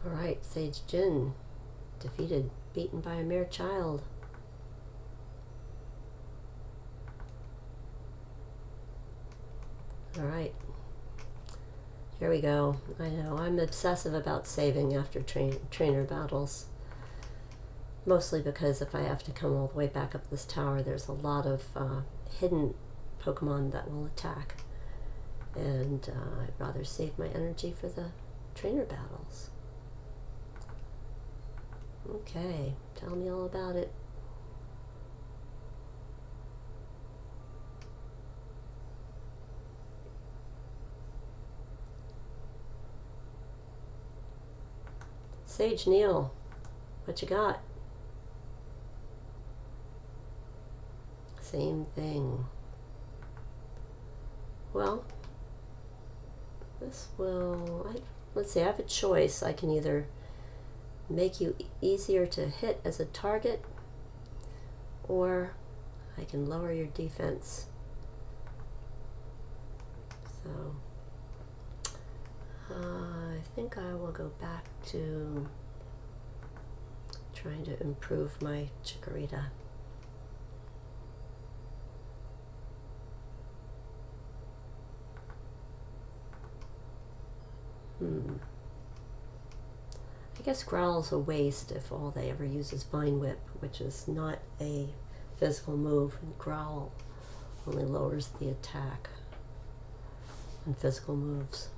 Alright, Sage Jin defeated, beaten by a mere child. Alright, here we go. I know, I'm obsessive about saving after trainer battles. Mostly because if I have to come all the way back up this tower, there's a lot of hidden Pokemon that will attack. And I'd rather save my energy for the trainer battles. Okay, tell me all about it. Sage Neil, what you got? Same thing. Well, this will, let's see, I have a choice. I can either make you easier to hit as a target, or I can lower your defense. So I think I will go back to trying to improve my Chikorita. I guess Growl's a waste if all they ever use is Vine Whip, which is not a physical move. Growl only lowers the attack on physical moves.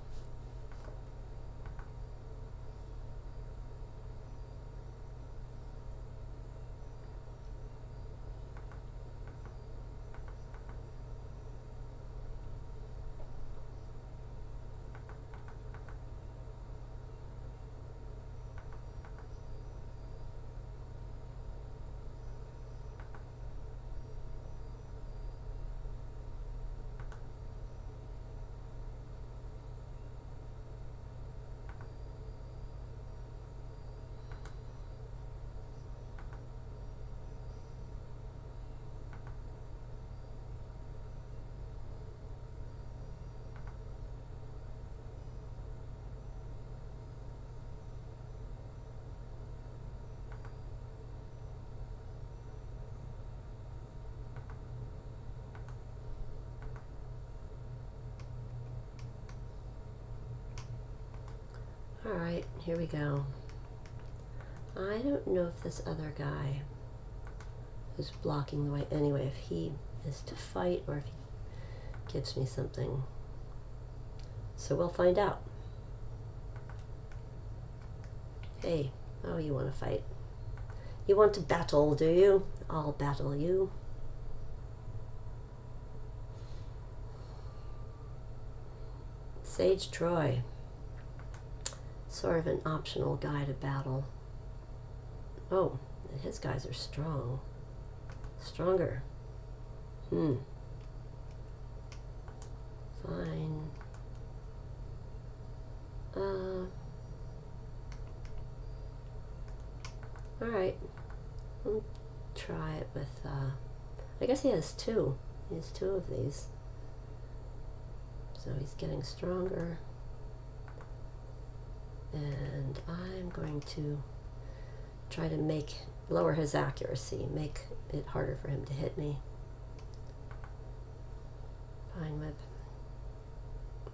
Alright, here we go. I don't know if this other guy who's blocking the way, anyway, if he is to fight or if he gives me something. So we'll find out. Hey, oh, you want to fight? You want to battle, do you? I'll battle you. Sage Troy. Sort of an optional guy to battle. Oh, his guys are strong. Stronger. Fine. Alright. We'll try it with, I guess he has two. He has two of these. So he's getting stronger. And I'm going to try to lower his accuracy, make it harder for him to hit me. Vine Whip.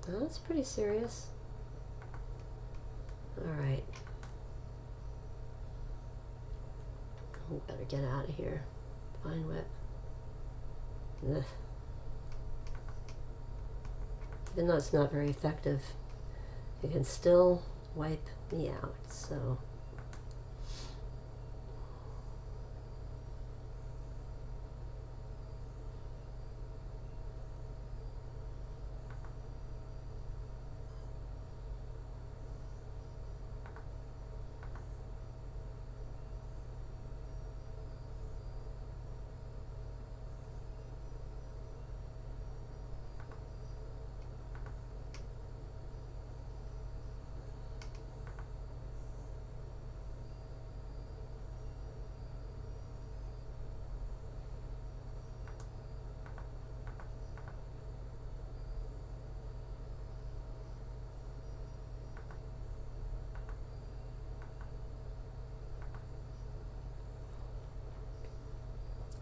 Oh, that's pretty serious. Alright. We better get out of here. Vine Whip. Ugh. Even though it's not very effective, it can still wipe me out, so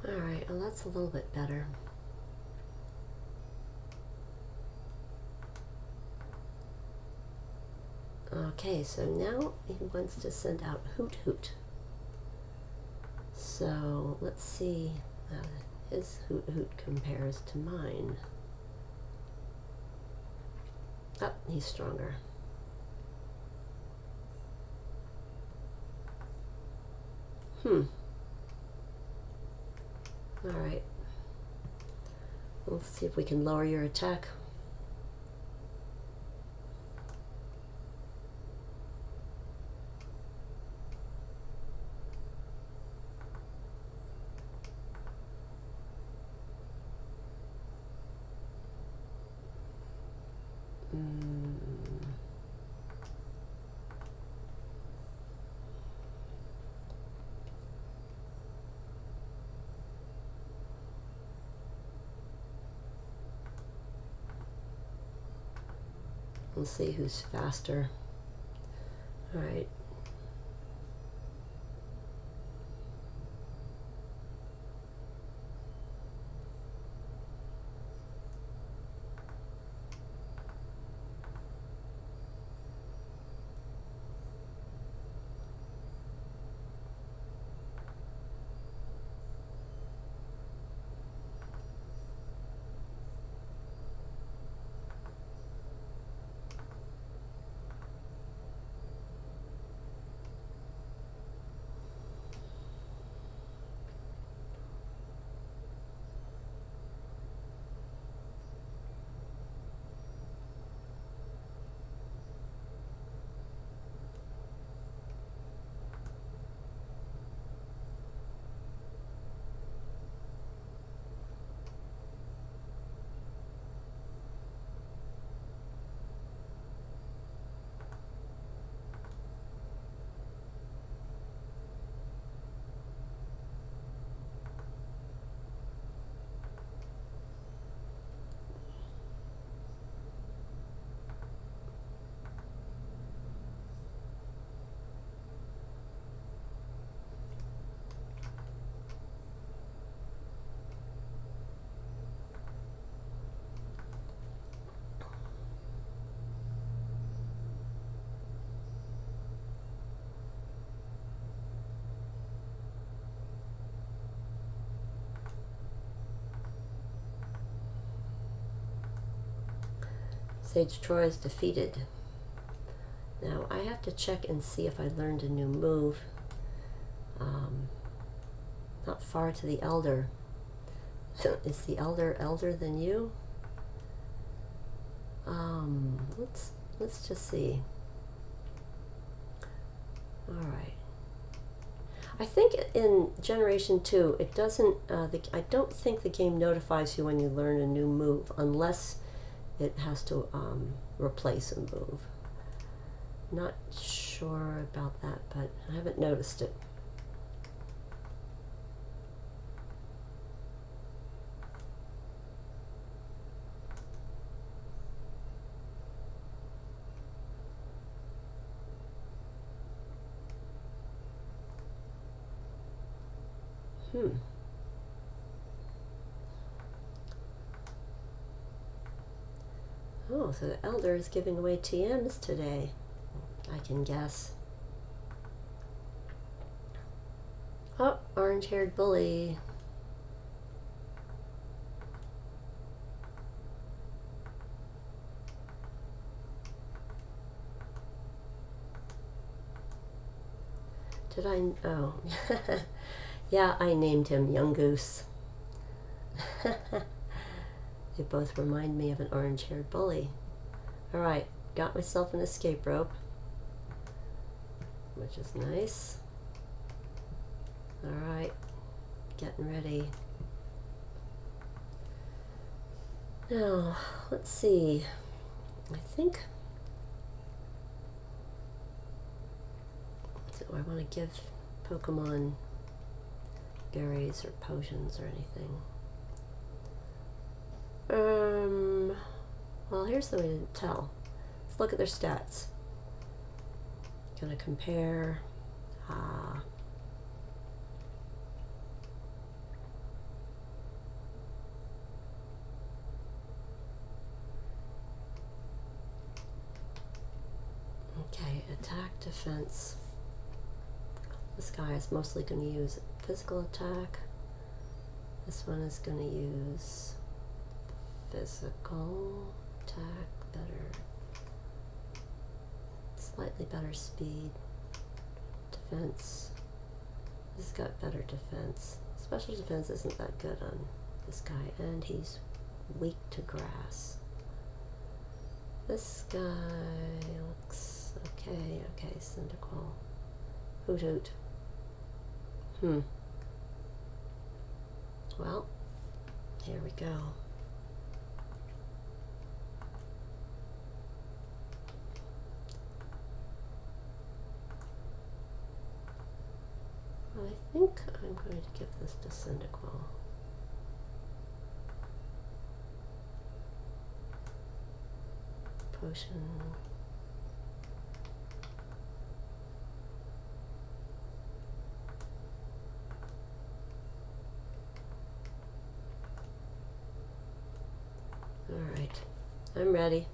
alright, well that's a little bit better. Okay, so now he wants to send out Hoot Hoot. So let's see how his Hoot Hoot compares to mine. Oh, he's stronger. Alright. Let's see if we can lower your attack. We'll see who's faster. All right. Sage Troy is defeated. Now I have to check and see if I learned a new move. Not far to the Elder. Is the Elder elder than you? Let's just see. All right. I think in Generation 2, it doesn't. I don't think the game notifies you when you learn a new move, unless it has to replace a move. Not sure about that, but I haven't noticed it. Oh, so the Elder is giving away TMs today. I can guess. Oh, orange-haired bully. Did I? Oh. Yeah, I named him Young Goose. They both remind me of an orange-haired bully. All right, got myself an escape rope, which is nice. All right, getting ready. Now, let's see. I think, do I want to give Pokemon berries or potions or anything? Well, here's the way to tell. Let's look at their stats. Gonna compare. Okay, attack, defense. This guy is mostly going to use physical attack. This one is going to use physical attack, better, slightly better speed, defense. This has got better defense. Special defense isn't that good on this guy, and he's weak to grass. This guy looks okay. Okay, Cyndaquil. Hoot hoot. Well, here we go. I think I'm going to give this to Cyndaquil. Potion. I'm ready.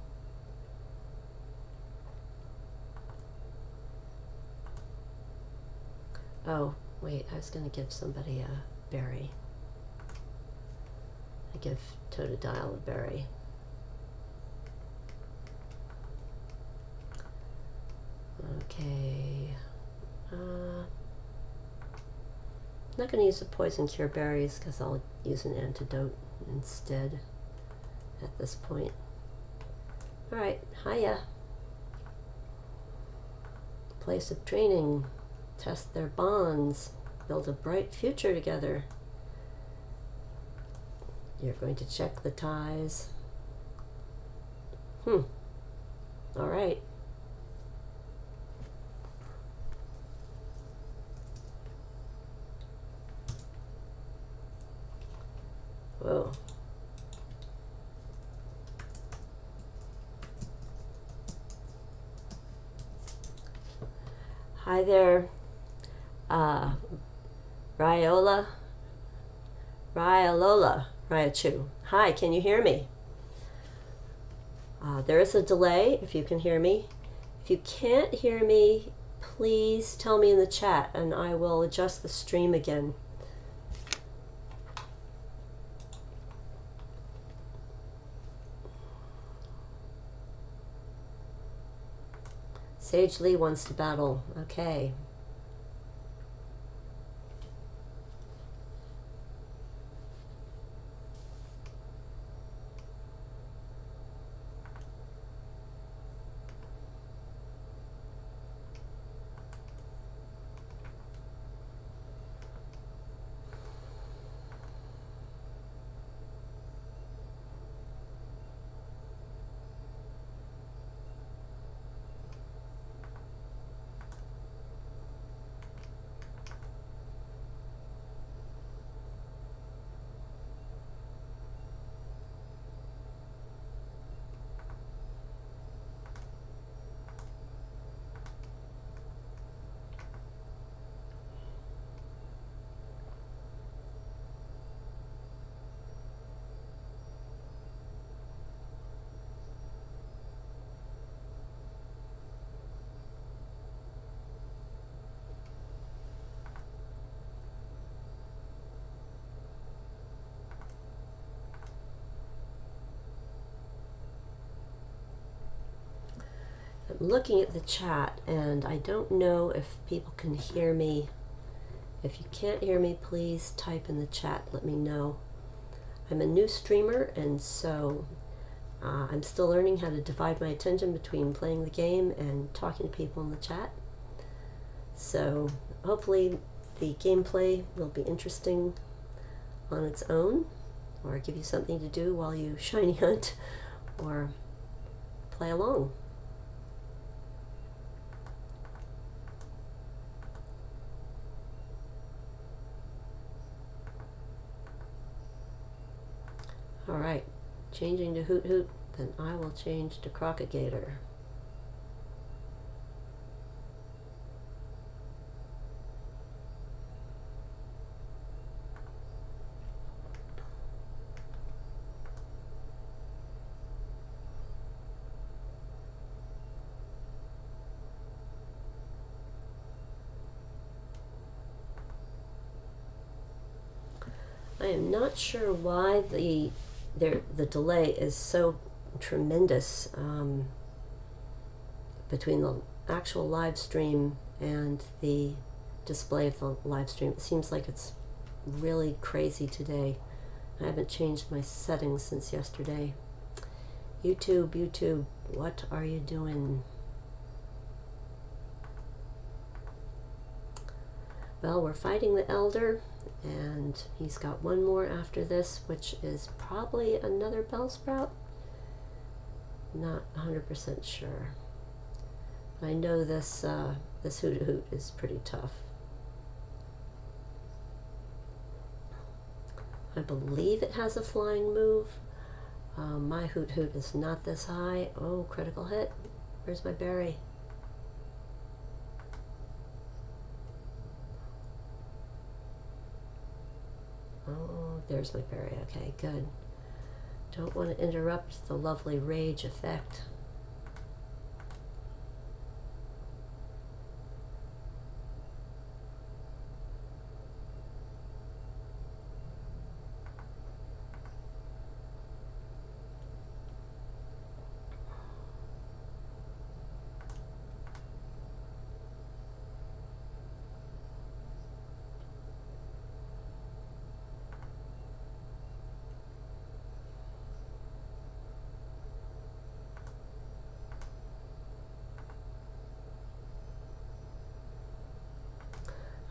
Oh, wait, I was going to give somebody a berry. I give Totodile a berry. Okay. I'm not going to use the poison cure berries because I'll use an antidote instead at this point. Alright, hiya. Place of training. Test their bonds. Build a bright future together. You're going to check the ties. Alright. Whoa. Hi there, Raichu. Hi, can you hear me? There is a delay if you can hear me. If you can't hear me, please tell me in the chat and I will adjust the stream again. Sage Lee wants to battle. Okay. I'm looking at the chat and I don't know if people can hear me. If you can't hear me, please type in the chat, let me know. I'm a new streamer and so I'm still learning how to divide my attention between playing the game and talking to people in the chat. So hopefully the gameplay will be interesting on its own, or give you something to do while you shiny hunt or play along. Alright, changing to Hoot Hoot, then I will change to Crocagator. I am not sure why the delay is so tremendous between the actual live stream and the display of the live stream. It seems like it's really crazy today. I haven't changed my settings since yesterday. YouTube, what are you doing? Well, we're fighting the Elder, and he's got one more after this, which is probably another Bellsprout. Not 100% sure. I know this Hoot Hoot is pretty tough. I believe it has a flying move. My Hoot Hoot is not this high. Oh, critical hit. Where's my berry? Oh, there's my berry. Okay, good. Don't want to interrupt the lovely rage effect.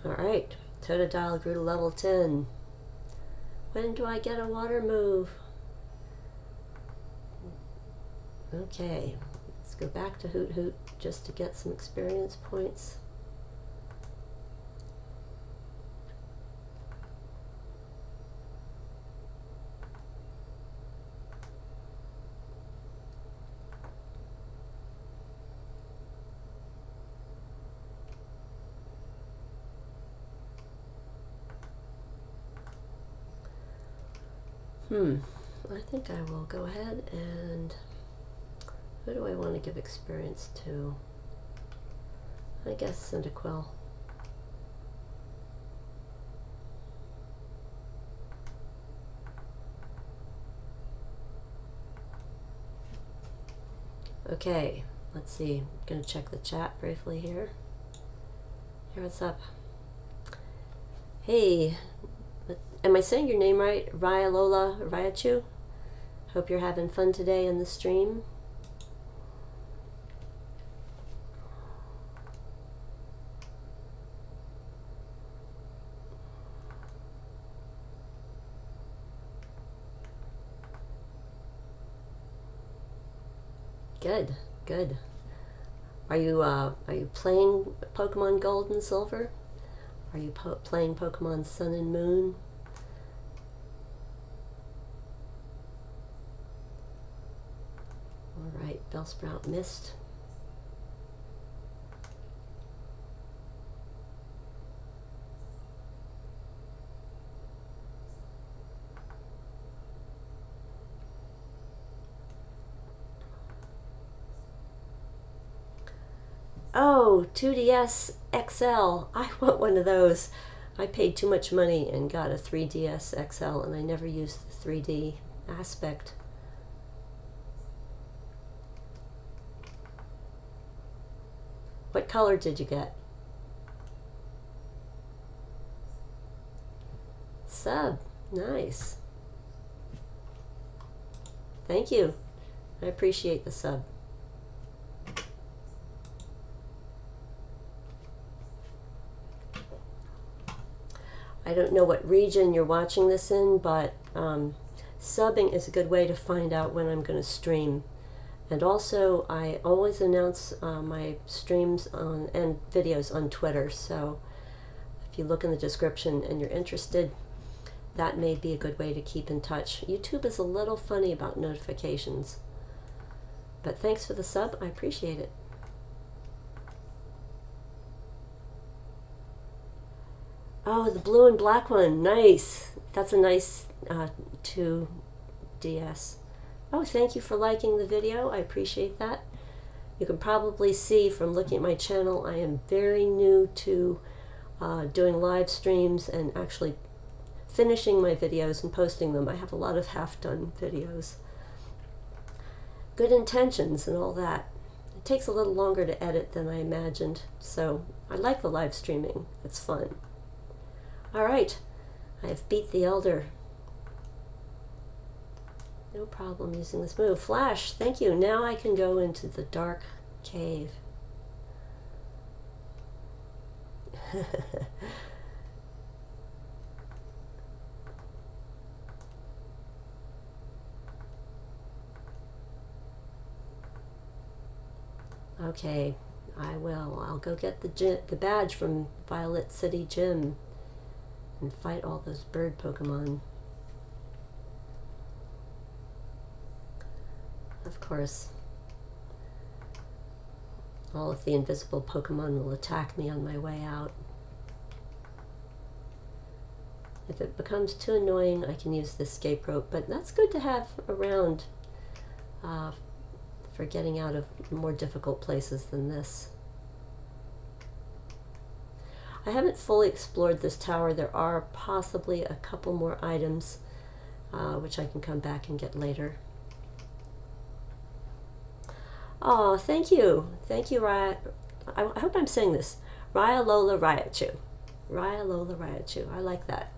Alright, Totodile grew to level 10. When do I get a water move? Okay, let's go back to Hoot Hoot just to get some experience points. I think I will go ahead and... Who do I want to give experience to? I guess Cyndaquil. Okay, let's see. I'm going to check the chat briefly here. Here, what's up? Hey, am I saying your name right? Ryalola Ryachu? Hope you're having fun today in the stream. Good, good. Are you playing Pokemon Gold and Silver? Are you playing Pokemon Sun and Moon? All right, Bellsprout missed. Oh, 2DS XL. I want one of those. I paid too much money and got a 3DS XL, and I never used the 3D aspect. What color did you get? Sub. Nice. Thank you. I appreciate the sub. I don't know what region you're watching this in, but subbing is a good way to find out when I'm going to stream. And also, I always announce my streams and videos on Twitter, so if you look in the description and you're interested, that may be a good way to keep in touch. YouTube is a little funny about notifications. But thanks for the sub, I appreciate it. Oh, the blue and black one, nice. That's a nice 2DS. Oh, thank you for liking the video, I appreciate that. You can probably see from looking at my channel, I am very new to doing live streams and actually finishing my videos and posting them. I have a lot of half-done videos. Good intentions and all that. It takes a little longer to edit than I imagined, so I like the live streaming. It's fun. All right, I have beat the Elder. No problem using this move. Flash, thank you. Now I can go into the dark cave. Okay, I will. I'll go get the badge from Violet City Gym and fight all those bird Pokemon. Of course, all of the invisible Pokemon will attack me on my way out. If it becomes too annoying, I can use the escape rope, but that's good to have around for getting out of more difficult places than this. I haven't fully explored this tower. There are possibly a couple more items which I can come back and get later. Oh, thank you. Thank you, Raya. I hope I'm saying this. Raya Lola Raichu. Raya Lola Raichu. I like that.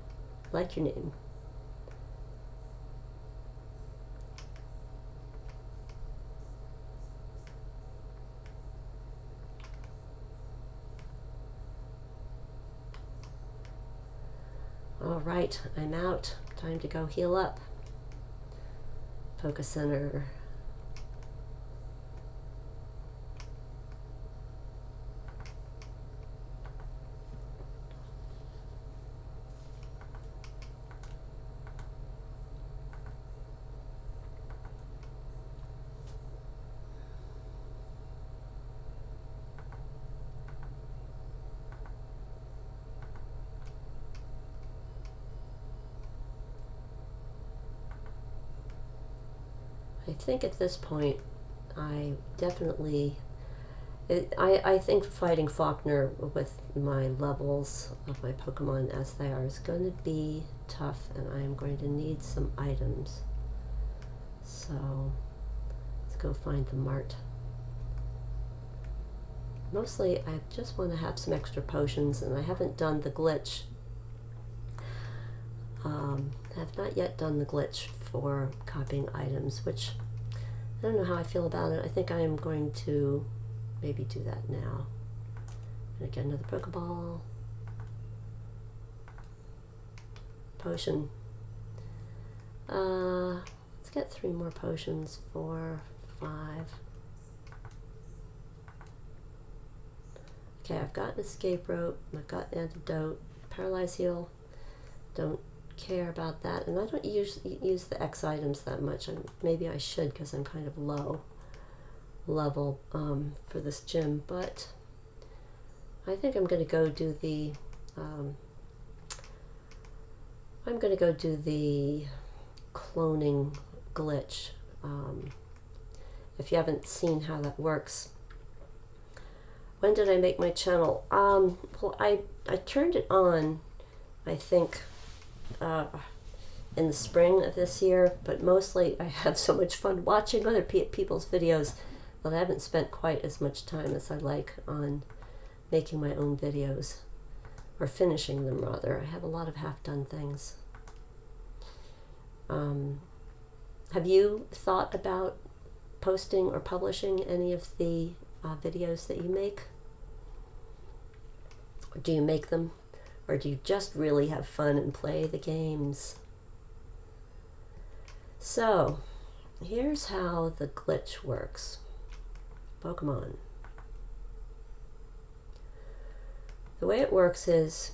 I like your name. All right, I'm out. Time to go heal up. Focus Center. I think at this point, I definitely, I think fighting Faulkner with my levels of my Pokemon as they are is going to be tough, and I am going to need some items. So, let's go find the mart. Mostly, I just want to have some extra potions, and I haven't done the glitch. I have not yet done the glitch for copying items, which I don't know how I feel about it. I think I am going to maybe do that now. And get another Pokeball. Potion. Let's get 3 more potions. 4, 5. Okay, I've got an escape rope. I've got antidote. Paralyze heal. Don't care about that, and I don't use the X items that much. Maybe I should, because I'm kind of low level for this gym, but I think I'm going to go do the cloning glitch. If you haven't seen how that works. When did I make my channel? Well, I turned it on, I think, in the spring of this year, but mostly I have so much fun watching other people's videos that I haven't spent quite as much time as I like on making my own videos, or finishing them rather. I have a lot of half-done things. Have you thought about posting or publishing any of the videos that you make? Or do you make them? Or do you just really have fun and play the games? So, here's how the glitch works. Pokemon. The way it works is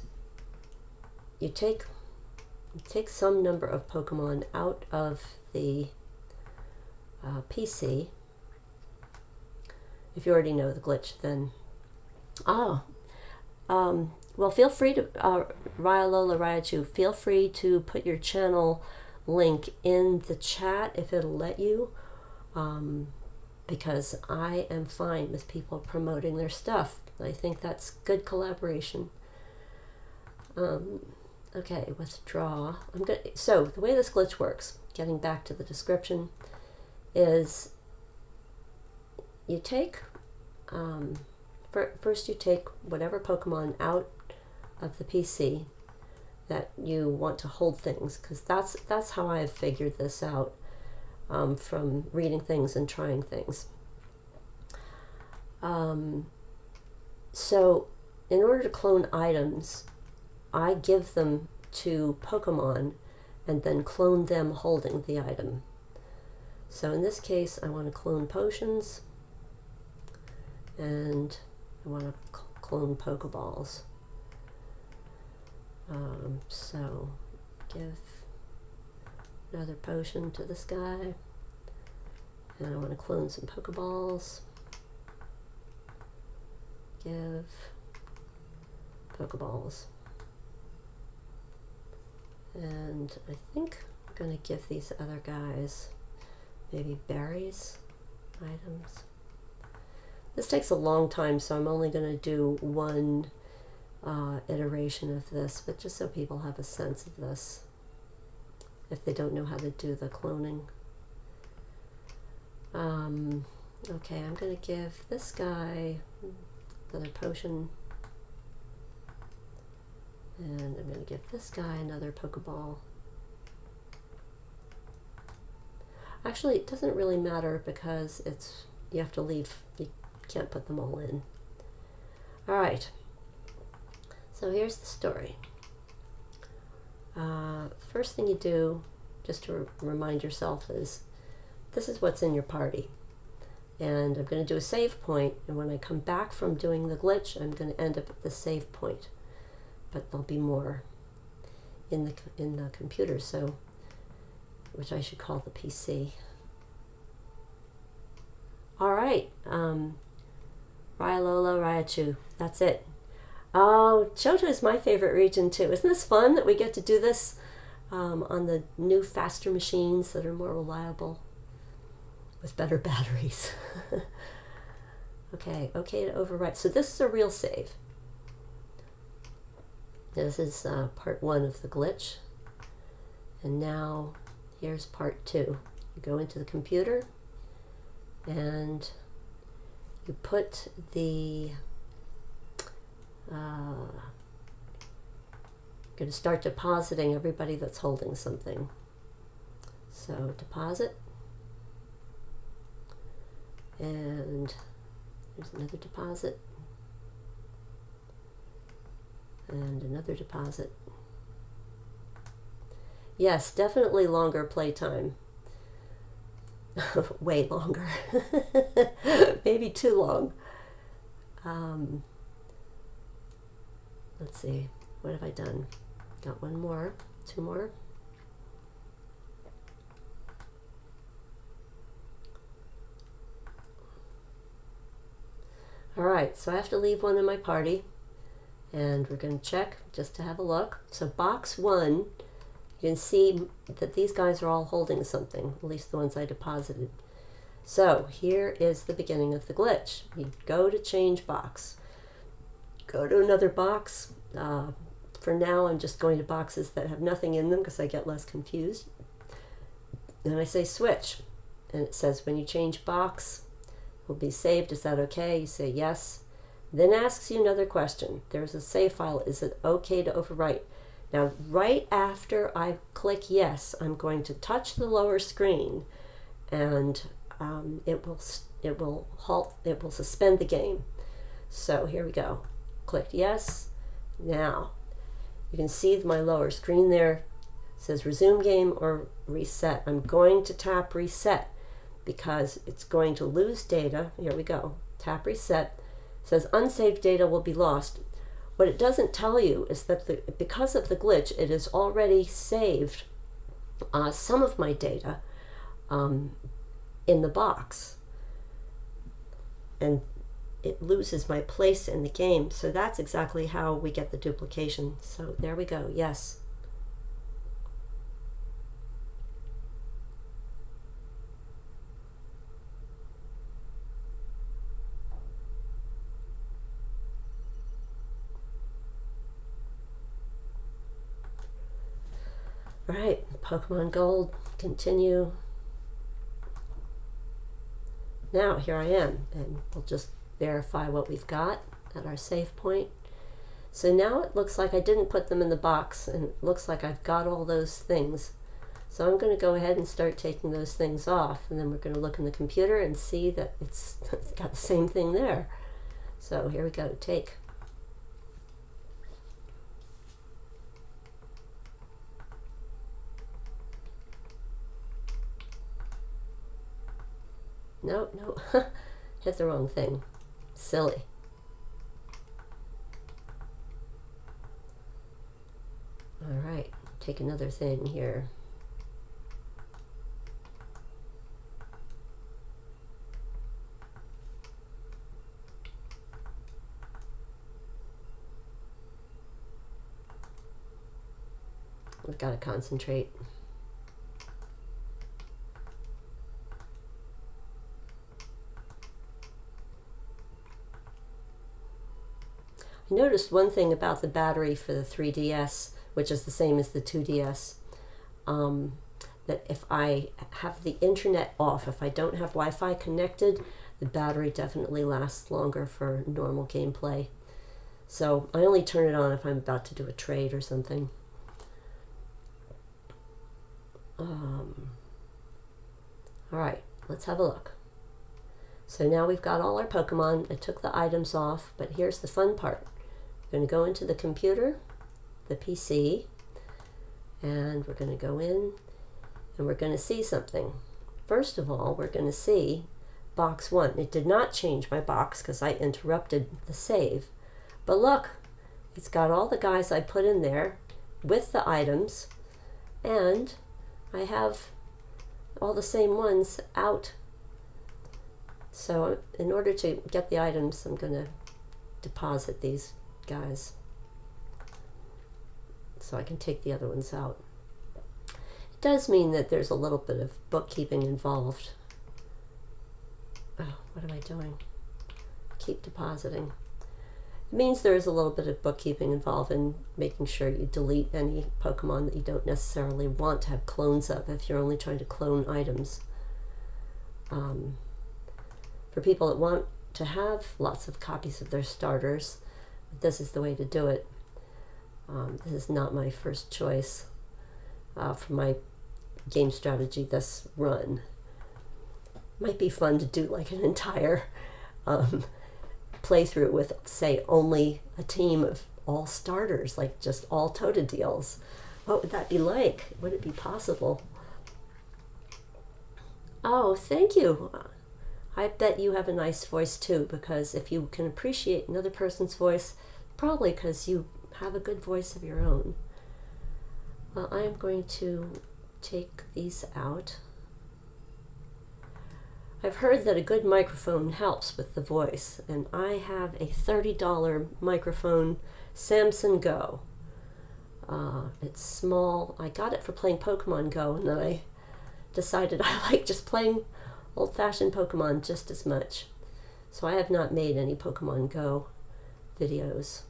you take some number of Pokemon out of the PC. If you already know the glitch, then well, feel free to, Raya Lola Raichu, feel free to put your channel link in the chat if it'll let you, because I am fine with people promoting their stuff. I think that's good collaboration. Okay, withdraw. So the way this glitch works, getting back to the description, is you take, first you take whatever Pokemon out of the PC that you want to hold things, because that's how I have figured this out, from reading things and trying things. So in order to clone items, I give them to Pokemon and then clone them holding the item. So in this case, I want to clone potions, and I want to clone Pokeballs. So give another potion to this guy, and I want to clone some Pokeballs. Give Pokeballs. And I think I'm going to give these other guys maybe berries items. This takes a long time, so I'm only going to do one iteration of this, but just so people have a sense of this, if they don't know how to do the cloning. Okay, I'm going to give this guy another potion, and I'm going to give this guy another Pokeball. Actually, it doesn't really matter because you have to leave, you can't put them all in. All right, so here's the story. First thing you do, just to remind yourself, is this is what's in your party. And I'm going to do a save point, and when I come back from doing the glitch, I'm going to end up at the save point. But there'll be more in the computer, so which I should call the PC. All right, Raialola, Raichu, that's it. Oh, Johto is my favorite region too. Isn't this fun that we get to do this on the new, faster machines that are more reliable with better batteries? Okay to overwrite. So this is a real save. This is part 1 of the glitch. And now here's part 2. You go into the computer and you put the going to start depositing everybody that's holding something. So deposit, and there's another deposit, and another deposit. Yes, definitely longer playtime. Way longer. Maybe too long. Let's see, what have I done? Got one more, 2 more. All right, so I have to leave one in my party, and we're going to check just to have a look. So box 1, you can see that these guys are all holding something, at least the ones I deposited. So here is the beginning of the glitch. You go to change box. Go to another box. For now, I'm just going to boxes that have nothing in them because I get less confused. Then I say switch, and it says when you change box, it will be saved. Is that okay? You say yes. Then asks you another question. There's a save file. Is it okay to overwrite? Now, right after I click yes, I'm going to touch the lower screen, and it will halt. It will suspend the game. So here we go. Clicked yes. Now you can see my lower screen there. It says resume game or reset. I'm going to tap reset because it's going to lose data. Here we go. Tap reset. It says unsaved data will be lost. What it doesn't tell you is that because of the glitch, it has already saved some of my data in the box, and it loses my place in the game. So that's exactly how we get the duplication. So there we go. Yes. All right, Pokemon Gold, continue. Now here I am, and we'll just verify what we've got at our save point. So now it looks like I didn't put them in the box, and it looks like I've got all those things. So I'm going to go ahead and start taking those things off, and then we're going to look in the computer and see that it's got the same thing there. So here we go, take. No, hit the wrong thing. Silly. All right, take another thing here. I've got to concentrate. I noticed one thing about the battery for the 3DS, which is the same as the 2DS, that if I have the internet off, if I don't have Wi-Fi connected, the battery definitely lasts longer for normal gameplay. So I only turn it on if I'm about to do a trade or something. All right, let's have a look. So now we've got all our Pokemon. I took the items off, but here's the fun part. We're going to go into the computer, the PC, and we're going to go in and we're going to see something. First of all, we're going to see box 1. It did not change my box because I interrupted the save. But look, it's got all the guys I put in there with the items, and I have all the same ones out. So in order to get the items, I'm going to deposit these guys so I can take the other ones out. It does mean that there's a little bit of bookkeeping involved. Oh, what am I doing? Keep depositing. It means there is a little bit of bookkeeping involved in making sure you delete any Pokemon that you don't necessarily want to have clones of if you're only trying to clone items. For people that want to have lots of copies of their starters, this is the way to do it. This is not my first choice for my game strategy this run. Might be fun to do like an entire playthrough with, say, only a team of all starters, like just all Totodiles. What would that be like? Would it be possible? Oh, thank you. I bet you have a nice voice too, because if you can appreciate another person's voice, probably because you have a good voice of your own. Well, I am going to take these out. I've heard that a good microphone helps with the voice, and I have a $30 microphone, Samson Go. It's small. I got it for playing Pokemon Go, and then I decided I like just playing old-fashioned Pokemon just as much. So I have not made any Pokemon Go videos.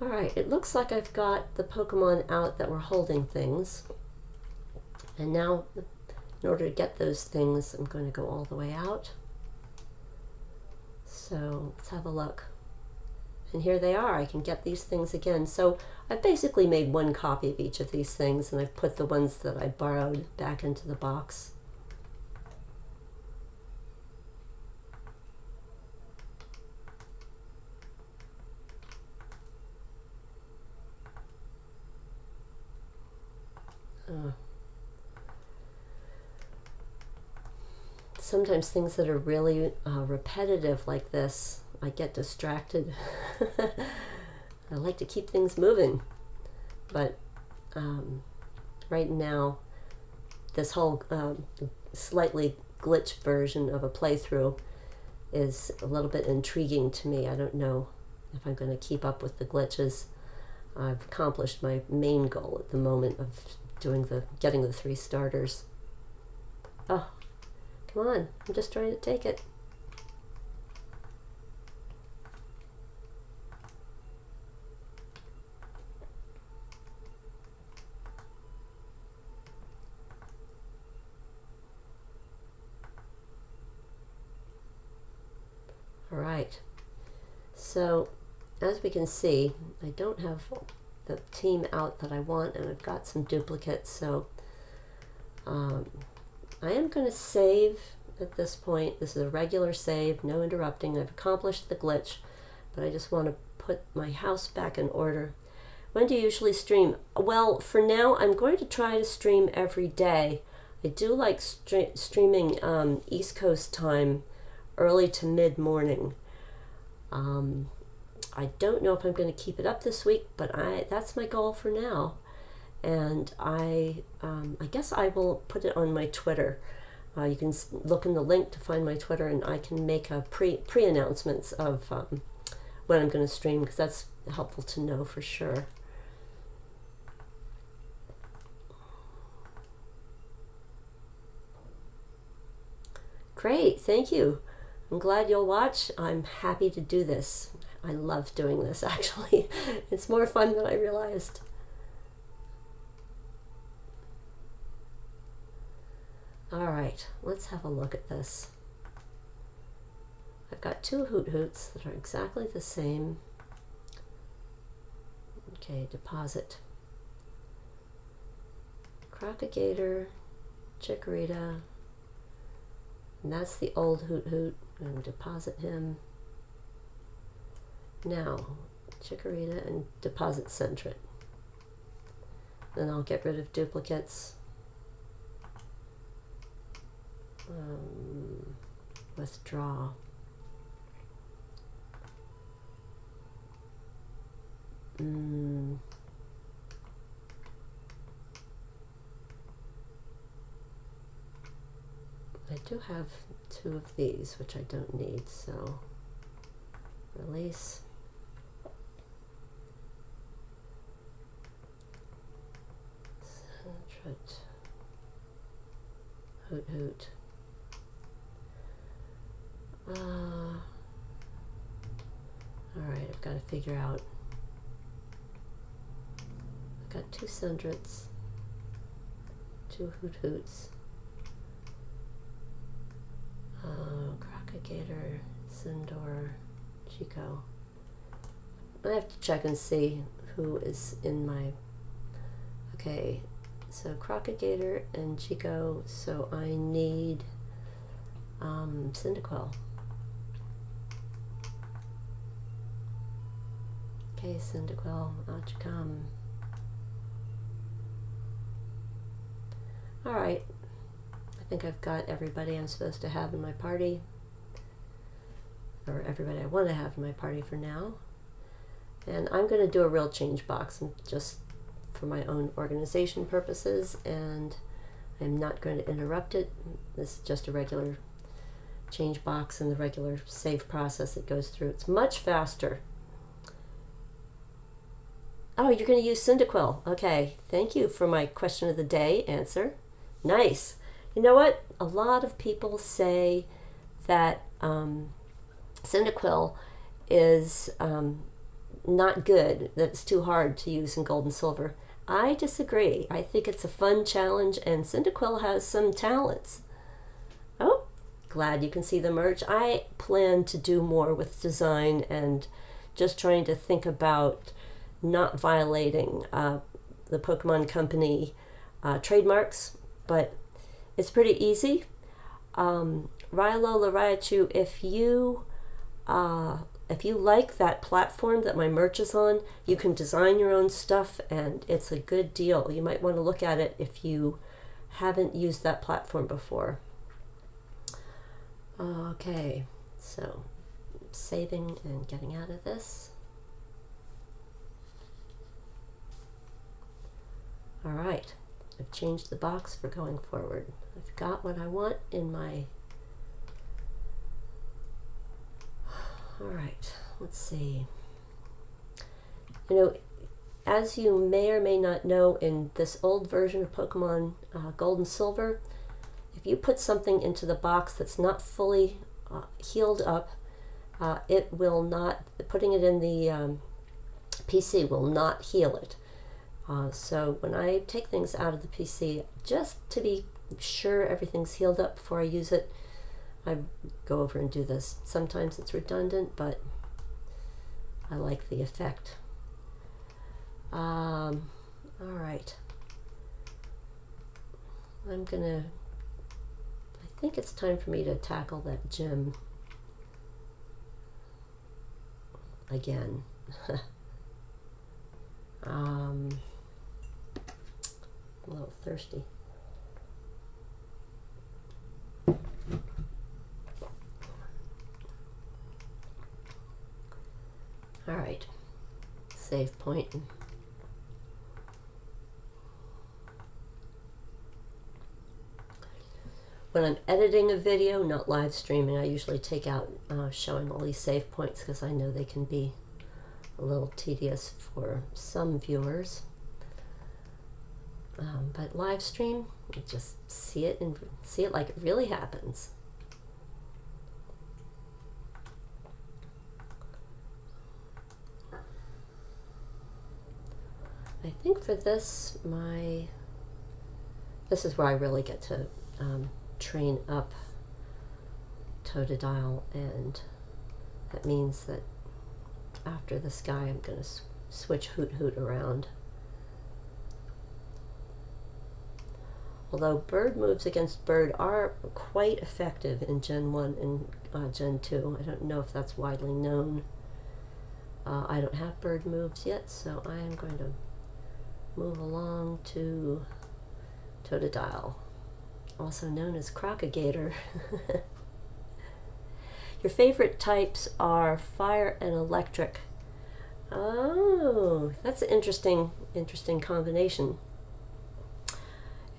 Alright, it looks like I've got the Pokemon out that were holding things. And now, in order to get those things, I'm going to go all the way out. So, let's have a look. And here they are. I can get these things again. So, I've basically made one copy of each of these things, and I've put the ones that I borrowed back into the box. Sometimes things that are really repetitive like this, I get distracted. I like to keep things moving, but right now this whole slightly glitch version of a playthrough is a little bit intriguing to me. I don't know if I'm going to keep up with the glitches. I've accomplished my main goal at the moment of getting the 3 starters. Oh, come on, I'm just trying to take it. All right, so as we can see, I don't have the team out that I want, and I've got some duplicates, so I am going to save at this point. This is a regular save, no interrupting. I've accomplished the glitch, but I just want to put my house back in order. When do you usually stream? Well, for now, I'm going to try to stream every day. I do like streaming East Coast time, early to mid-morning. I don't know if I'm going to keep it up this week, but that's my goal for now. and I guess I will put it on my Twitter. You can look in the link to find my Twitter, and I can make a pre-announcements of when I'm going to stream, because that's helpful to know for sure. Great, thank you. I'm glad you'll watch. I'm happy to do this. I love doing this, actually. It's more fun than I realized. All right, let's have a look at this. I've got two Hoot Hoots that are exactly the same. Okay, deposit. Crocagator, Chikorita, and that's the old Hoot Hoot. I'm going to deposit him. Now, Chikorita and deposit Sentret. Then I'll get rid of duplicates. Withdraw. I do have two of these, which I don't need, so release. Sentret. Hoot Hoot. Alright, I've got to figure out. I've got two Sentrets, two Hoot Hoots, Crocagator, Sindor, Chico. I have to check and see who is in my... Okay, so Crocagator and Chico, so I need Cyndaquil. Okay, Cyndaquil, out you come. Alright, I think I've got everybody I'm supposed to have in my party, or everybody I want to have in my party for now. And I'm going to do a real change box just for my own organization purposes, and I'm not going to interrupt it. This is just a regular change box and the regular save process that goes through. It's much faster. Oh, you're going to use Cyndaquil. Okay, thank you for my question of the day answer. Nice. You know what? A lot of people say that Cyndaquil is not good, that it's too hard to use in Gold and Silver. I disagree. I think it's a fun challenge, and Cyndaquil has some talents. Oh, glad you can see the merch. I plan to do more with design and just trying to think about not violating the Pokemon Company trademarks, but it's pretty easy. Rilo Raichu, if you like that platform that my merch is on, you can design your own stuff, and it's a good deal. You might want to look at it if you haven't used that platform before. Okay, so saving and getting out of this. All right, I've changed the box for going forward. I've got what I want in my... All right, let's see. You know, as you may or may not know, in this old version of Pokemon Gold and Silver, if you put something into the box that's not fully healed up, it will not, putting it in the PC will not heal it. So when I take things out of the PC, just to be sure everything's healed up before I use it, I go over and do this. Sometimes it's redundant, but I like the effect. All right. I think it's time for me to tackle that gym again. I'm a little thirsty. All right, save point. When I'm editing a video, not live streaming, I usually take out showing all these save points because I know they can be a little tedious for some viewers. But live stream, you just see it and see it like it really happens. I think for this, this is where I really get to train up Totodile, and that means that after this guy I'm going to switch Hoot Hoot around. Although bird moves against bird are quite effective in Gen 1 and Gen 2. I don't know if that's widely known. I don't have bird moves yet, so I am going to move along to Totodile, also known as Crocagator. Your favorite types are fire and electric. Oh, that's an interesting combination.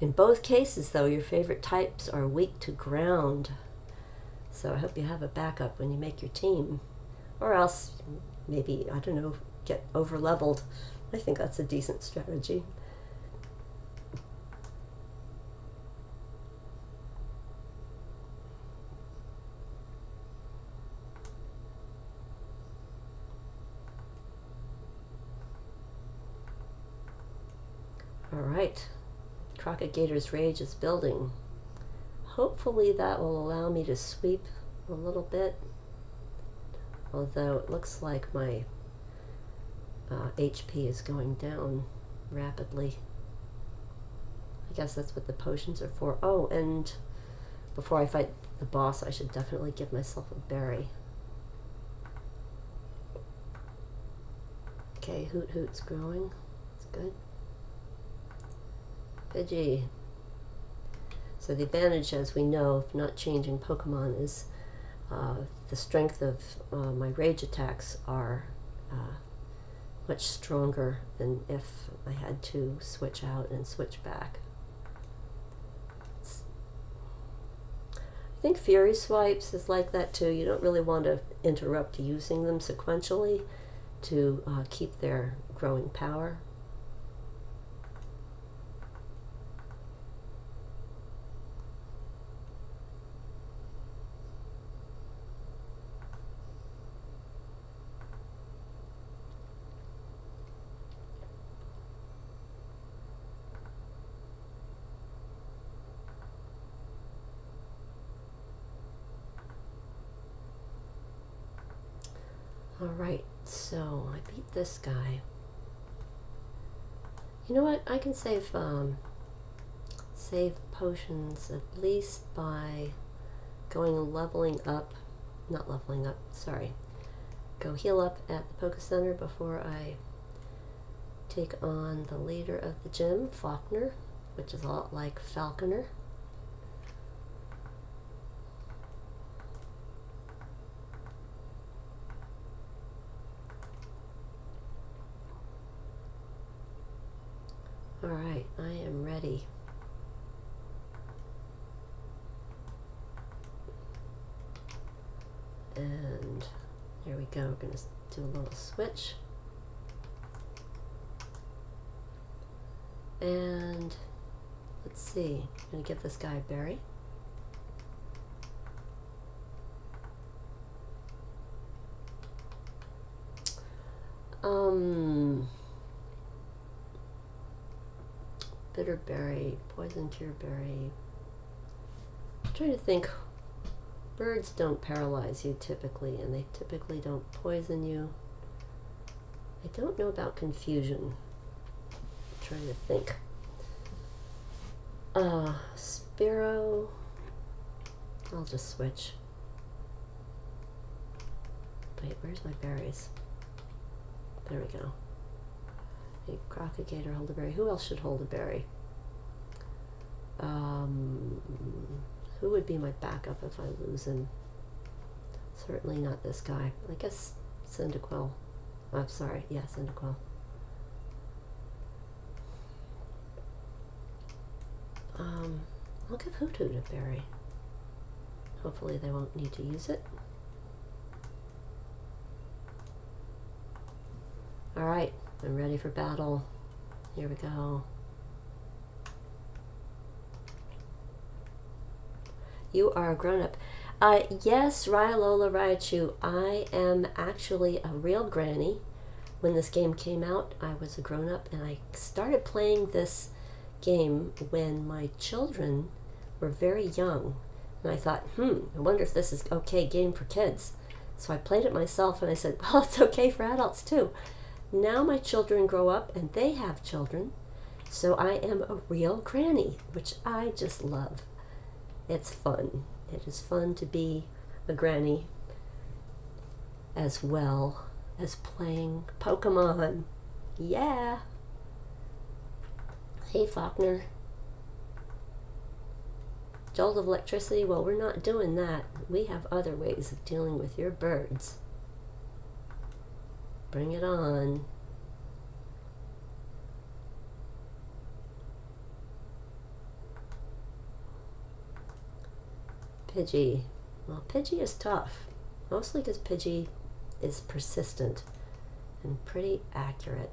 In both cases, though, your favorite types are weak to ground. So I hope you have a backup when you make your team. Or else, maybe, I don't know, get over-leveled. I think that's a decent strategy. All right. Crocagator's Rage is building. Hopefully that will allow me to sweep a little bit, although it looks like my HP is going down rapidly. I guess that's what the potions are for. Oh, and before I fight the boss, I should definitely give myself a berry. Okay, Hoot Hoot's growing. That's good. Pidgey. So the advantage, as we know, of not changing Pokemon is the strength of my rage attacks are much stronger than if I had to switch out and switch back. I think Fury Swipes is like that too. You don't really want to interrupt using them sequentially to keep their growing power. Alright, so I beat this guy. You know what? I can save potions at least by going and leveling up. Not leveling up, sorry. Go heal up at the Poke Center before I take on the leader of the gym, Faulkner, which is a lot like Falconer. Alright, I am ready. And here we go. We're going to do a little switch. And let's see. I'm going to give this guy a berry. Bitter berry, poison tear berry. I'm trying to think. Birds don't paralyze you typically, and they typically don't poison you. I don't know about confusion. I'm trying to think. Spearow. I'll just switch. Wait, where's my berries? There we go. A Crocagator, hold a berry. Who else should hold a berry? Who would be my backup if I lose him? Certainly not this guy. I guess Cyndaquil. I'm sorry. Yeah, Cyndaquil. I'll give Hoot Hoot a berry. Hopefully they won't need to use it. Alright, I'm ready for battle. Here we go. You are a grown-up. Yes, Ryalola Raichu, I am actually a real granny. When this game came out, I was a grown-up, and I started playing this game when my children were very young. And I thought, I wonder if this is okay game for kids. So I played it myself, and I said, well, it's okay for adults too. Now my children grow up, and they have children. So I am a real granny, which I just love. It's fun. It is fun to be a granny as well as playing Pokemon. Yeah. Hey, Faulkner. Jolt of electricity? Well, we're not doing that. We have other ways of dealing with your birds. Bring it on. Pidgey. Well, Pidgey is tough. Mostly because Pidgey is persistent and pretty accurate.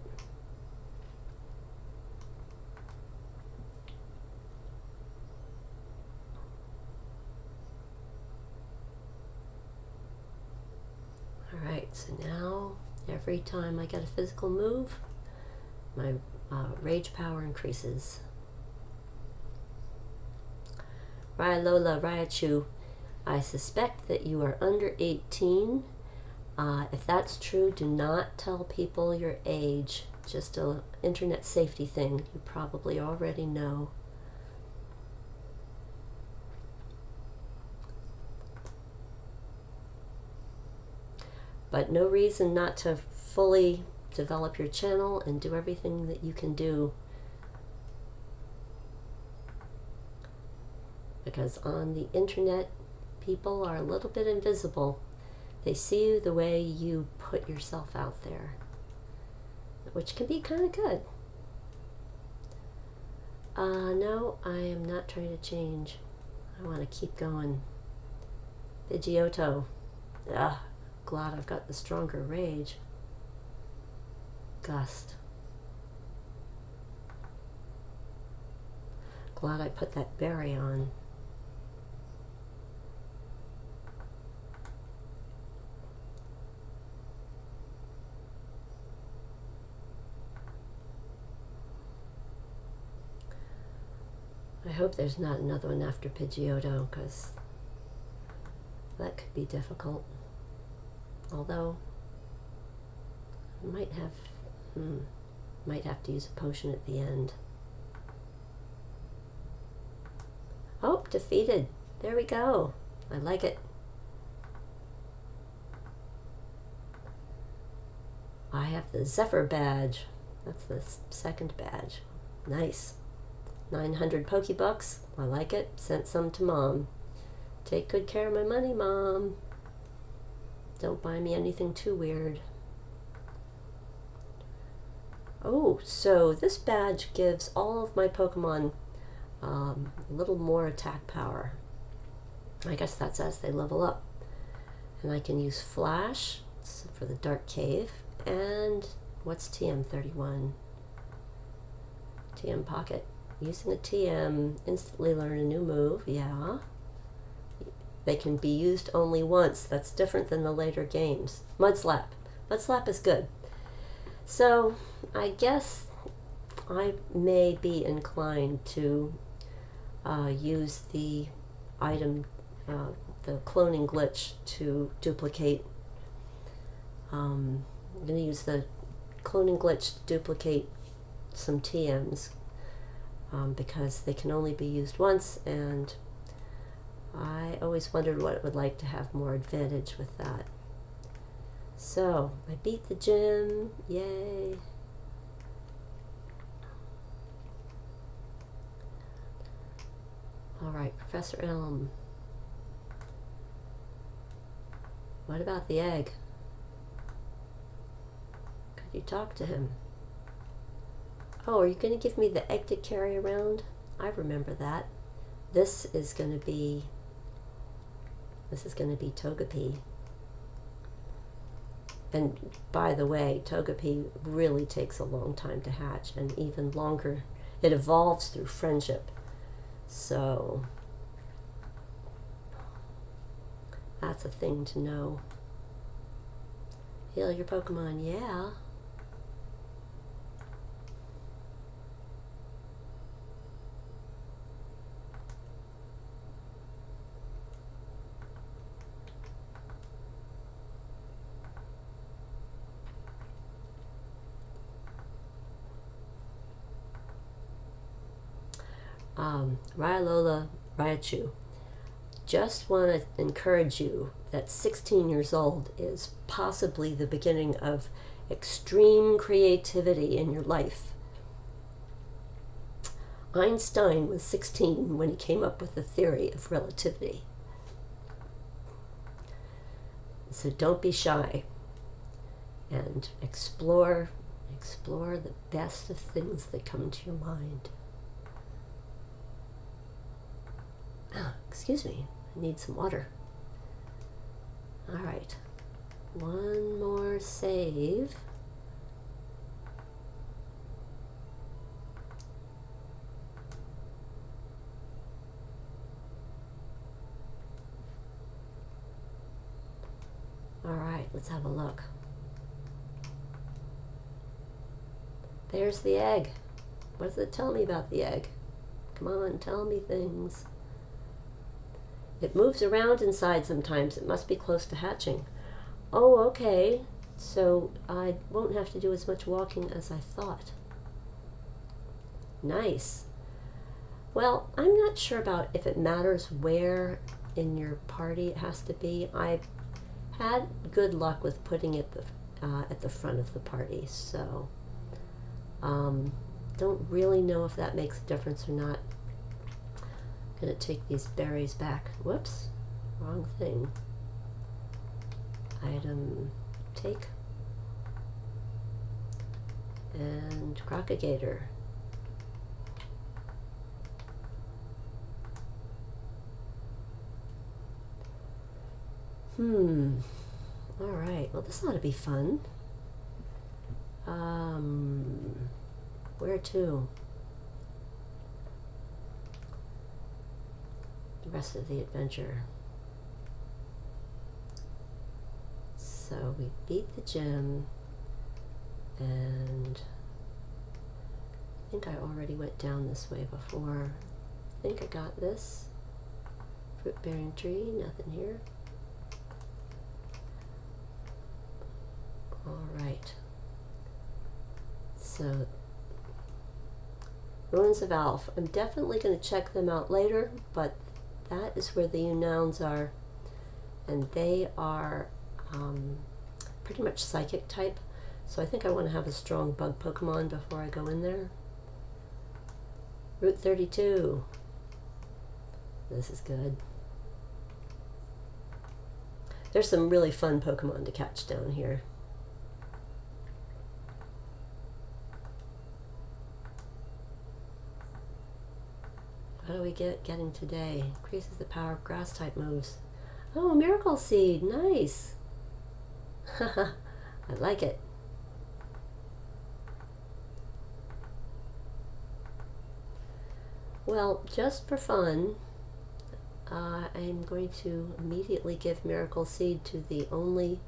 Alright, so now every time I get a physical move, my rage power increases. Ryalola Raichu, I suspect that you are under 18. If that's true, do not tell people your age. Just an internet safety thing. You probably already know. But no reason not to fully develop your channel and do everything that you can do. Because on the internet, people are a little bit invisible. They see you the way you put yourself out there, which can be kind of good. No, I am not trying to change. I want to keep going. Pidgeotto. Ugh, glad I've got the stronger rage. Gust. Glad I put that berry on. I hope there's not another one after Pidgeotto, because that could be difficult. Although, I might have to use a potion at the end. Oh, defeated. There we go. I like it. I have the Zephyr badge. That's the second badge. Nice. 900 Pokebucks. I like it. Sent some to Mom. Take good care of my money, Mom. Don't buy me anything too weird. Oh, so this badge gives all of my Pokemon a little more attack power. I guess that's as they level up. And I can use Flash for the Dark Cave. And what's TM31? TM Pocket. Using a TM, instantly learn a new move, yeah. They can be used only once. That's different than the later games. Mudslap. Mudslap is good. So, I guess I may be inclined to use the item, the cloning glitch to duplicate. I'm going to use the cloning glitch to duplicate some TMs. Because they can only be used once, and I always wondered what it would like to have more advantage with that. So, I beat the gym, yay! Alright, Professor Elm. What about the egg? Could you talk to him? Oh, are you going to give me the egg to carry around? I remember that. This is going to be This is going to be Togepi. And by the way, Togepi really takes a long time to hatch, and even longer. It evolves through friendship. So that's a thing to know. Heal your Pokemon, yeah. Ryalola Raichu. Just want to encourage you that 16 years old is possibly the beginning of extreme creativity in your life. Einstein was 16 when he came up with the theory of relativity. So don't be shy and explore the best of things that come to your mind. Excuse me, I need some water. All right, one more save. All right, let's have a look. There's the egg. What does it tell me about the egg? Come on, tell me things. It moves around inside sometimes. It must be close to hatching. Oh, okay. So I won't have to do as much walking as I thought. Nice. Well, I'm not sure about if it matters where in your party it has to be. I had good luck with putting it at the front of the party, so don't really know if that makes a difference or not. Gonna take these berries back. Whoops, wrong thing. Item take. And Crocagator. Alright, well this ought to be fun. Where to? The rest of the adventure. So we beat the gym, and I think I already went down this way before. I think I got this. Fruit bearing tree, nothing here. Alright. So, Ruins of Alph. I'm definitely going to check them out later, but that is where the Unouns are. And they are pretty much psychic type. So I think I want to have a strong bug Pokemon before I go in there. Route 32. This is good. There's some really fun Pokemon to catch down here. What are we getting today? Increases the power of grass type moves. Oh, Miracle Seed, nice. Haha, I like it. Well, just for fun, I'm going to immediately give Miracle Seed to the only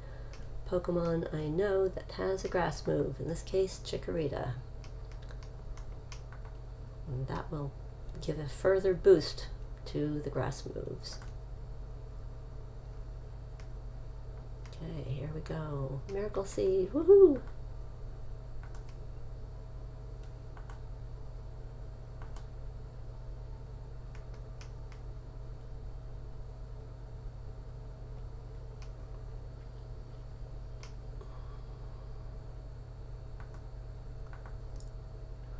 Pokemon I know that has a grass move, in this case, Chikorita. And that will give a further boost to the grass moves. Okay, here we go. Miracle Seed, woohoo!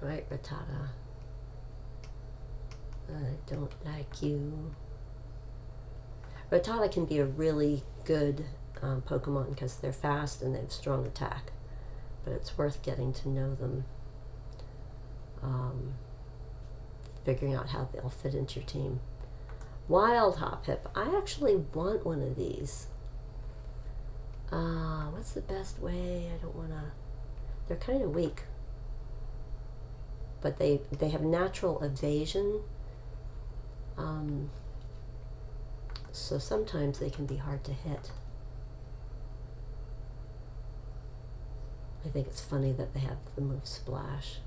Right, Rattata. I don't like you. Rattata can be a really good Pokemon because they're fast and they have strong attack, but it's worth getting to know them, figuring out how they'll fit into your team. Wild Hoppip. I actually want one of these. What's the best way? I don't want to... They're kind of weak. But they have natural evasion. So sometimes they can be hard to hit. I think it's funny that they have the move Splash.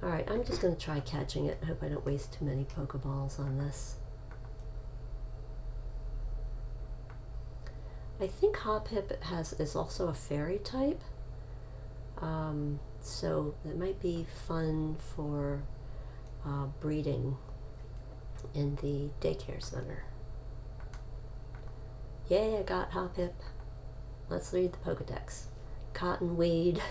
Alright, I'm just going to try catching it. I hope I don't waste too many Pokeballs on this. I think Hoppip is also a fairy type. So it might be fun for breeding in the daycare center. Yay, I got Hoppip. Let's read the Pokedex. Cottonweed.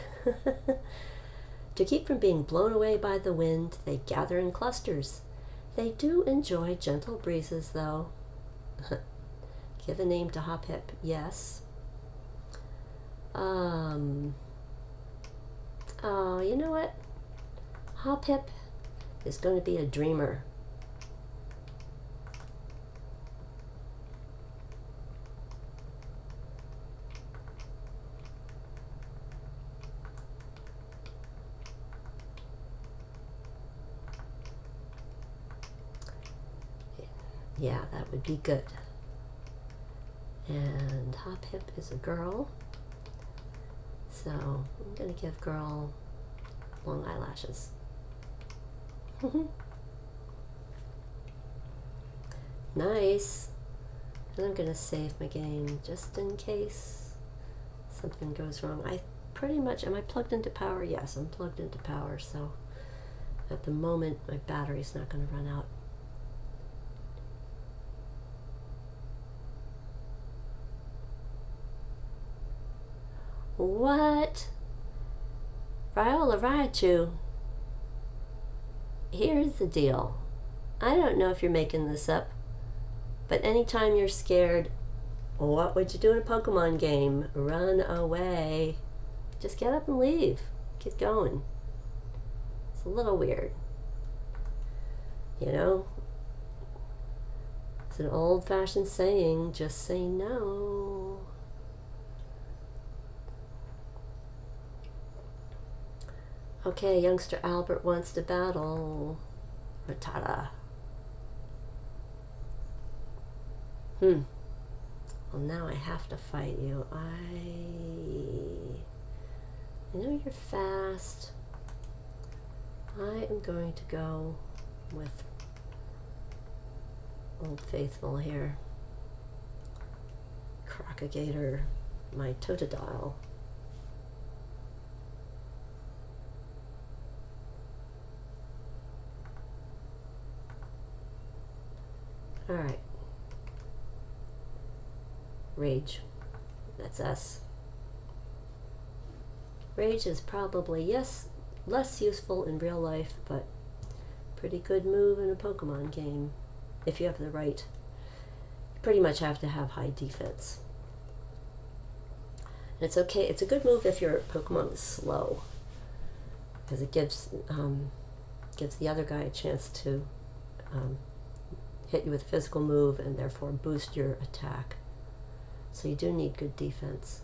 To keep from being blown away by the wind, they gather in clusters. They do enjoy gentle breezes, though. Give a name to Hoppip, yes. Oh, you know what? Hoppip is going to be a dreamer. Yeah, that would be good. And Hoppip is a girl. So I'm going to give girl long eyelashes. Nice. And I'm going to save my game just in case something goes wrong. Am I plugged into power? Yes, I'm plugged into power. So at the moment, my battery's not going to run out. What? Viola Raichu. Here's the deal. I don't know if you're making this up, but anytime you're scared, what would you do in a Pokemon game? Run away. Just get up and leave. Get going. It's a little weird. You know? It's an old-fashioned saying, just say no. Okay, youngster Albert wants to battle Rattata. Well, now I have to fight you. I know you're fast. I am going to go with Old Faithful here. Crocagator, my Totodile. Alright. Rage. That's us. Rage is probably, yes, less useful in real life, but pretty good move in a Pokemon game. If you have the right. You pretty much have to have high defense. And it's okay. It's a good move if your Pokemon is slow. Because it gives the other guy a chance to hit you with a physical move and therefore boost your attack. So you do need good defense.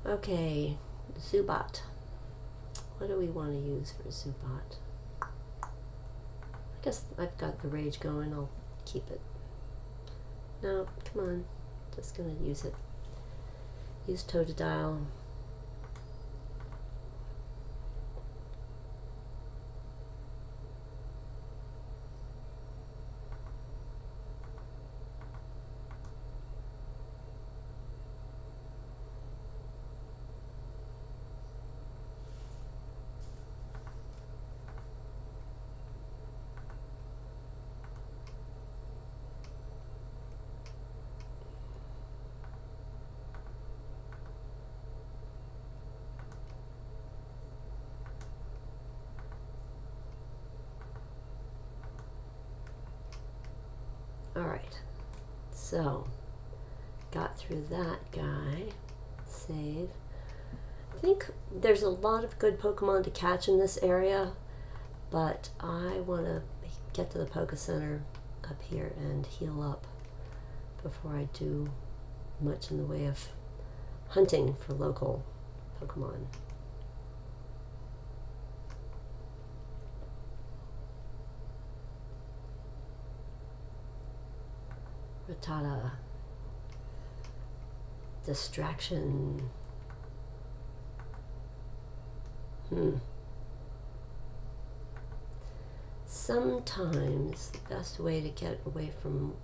Okay, Zubat. What do we want to use for Zubat? I guess I've got the rage going. I'll keep it. No, come on. Just gonna use it. Use Totodile. Alright, so got through that guy. Save. I think there's a lot of good Pokemon to catch in this area, but I want to get to the Poke Center up here and heal up before I do much in the way of hunting for local Pokemon. Rattata. Distraction. Sometimes the best way to get away from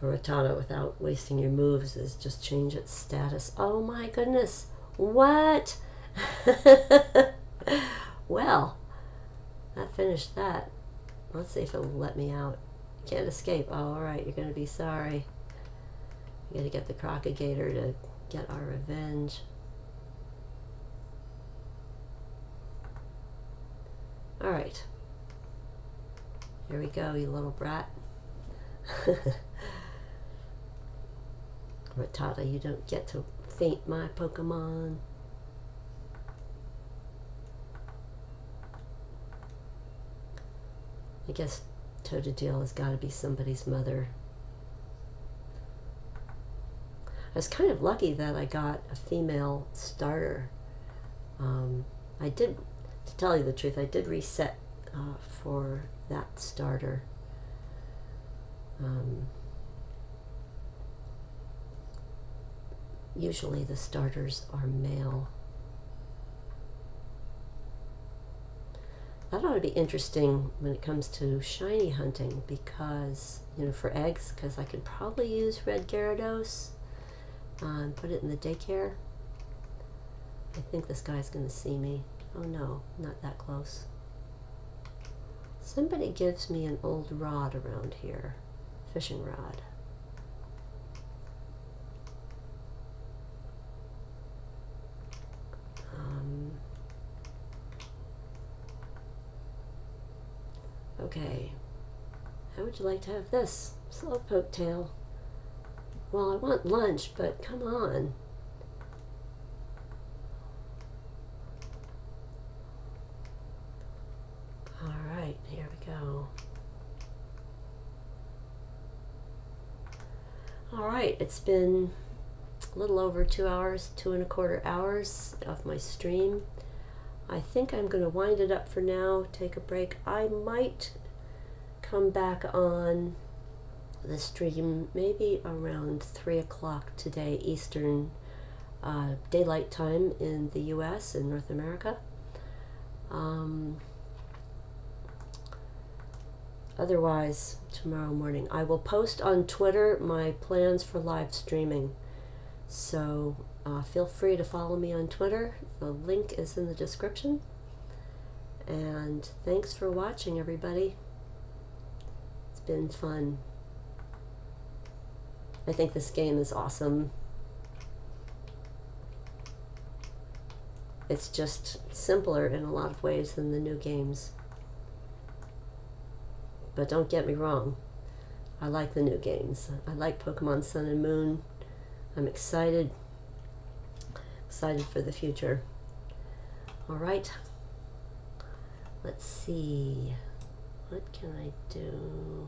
a Rattata without wasting your moves is just change its status. Oh my goodness. What? Well, I finished that. Let's see if it'll let me out. Can't escape. Oh, alright, you're going to be sorry. We gotta get the Crocagator to get our revenge. Alright. Here we go, you little brat. Rattata, you don't get to faint my Pokemon. I guess Totodile has got to be somebody's mother. I was kind of lucky that I got a female starter. I did, to tell you the truth, I did reset for that starter. Usually the starters are male. That ought to be interesting when it comes to shiny hunting because, you know, for eggs, because I could probably use red Gyarados and put it in the daycare. I think this guy's going to see me. Oh no, not that close. Somebody gives me an old rod around here. Fishing rod. Okay. How would you like to have this? Slowpoke tail. Well, I want lunch, but come on. Alright, here we go. Alright, it's been a little over 2 hours, 2¼ hours of my stream. I think I'm going to wind it up for now, take a break. I might come back on the stream maybe around 3 o'clock today Eastern Daylight Time in the US and North America. Otherwise, tomorrow morning. I will post on Twitter my plans for live streaming. So feel free to follow me on Twitter. The link is in the description. And thanks for watching, everybody. It's been fun. I think this game is awesome. It's just simpler in a lot of ways than the new games. But don't get me wrong. I like the new games. I like Pokemon Sun and Moon. I'm excited for the future. All right. Let's see. What can I do?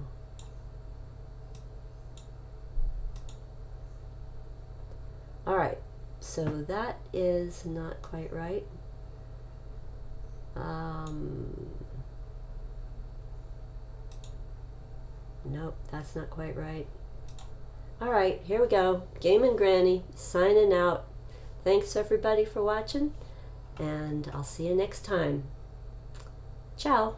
All right. So that is not quite right. Nope, that's not quite right. Alright, here we go. TheGameNGrannie signing out. Thanks everybody for watching, and I'll see you next time. Ciao.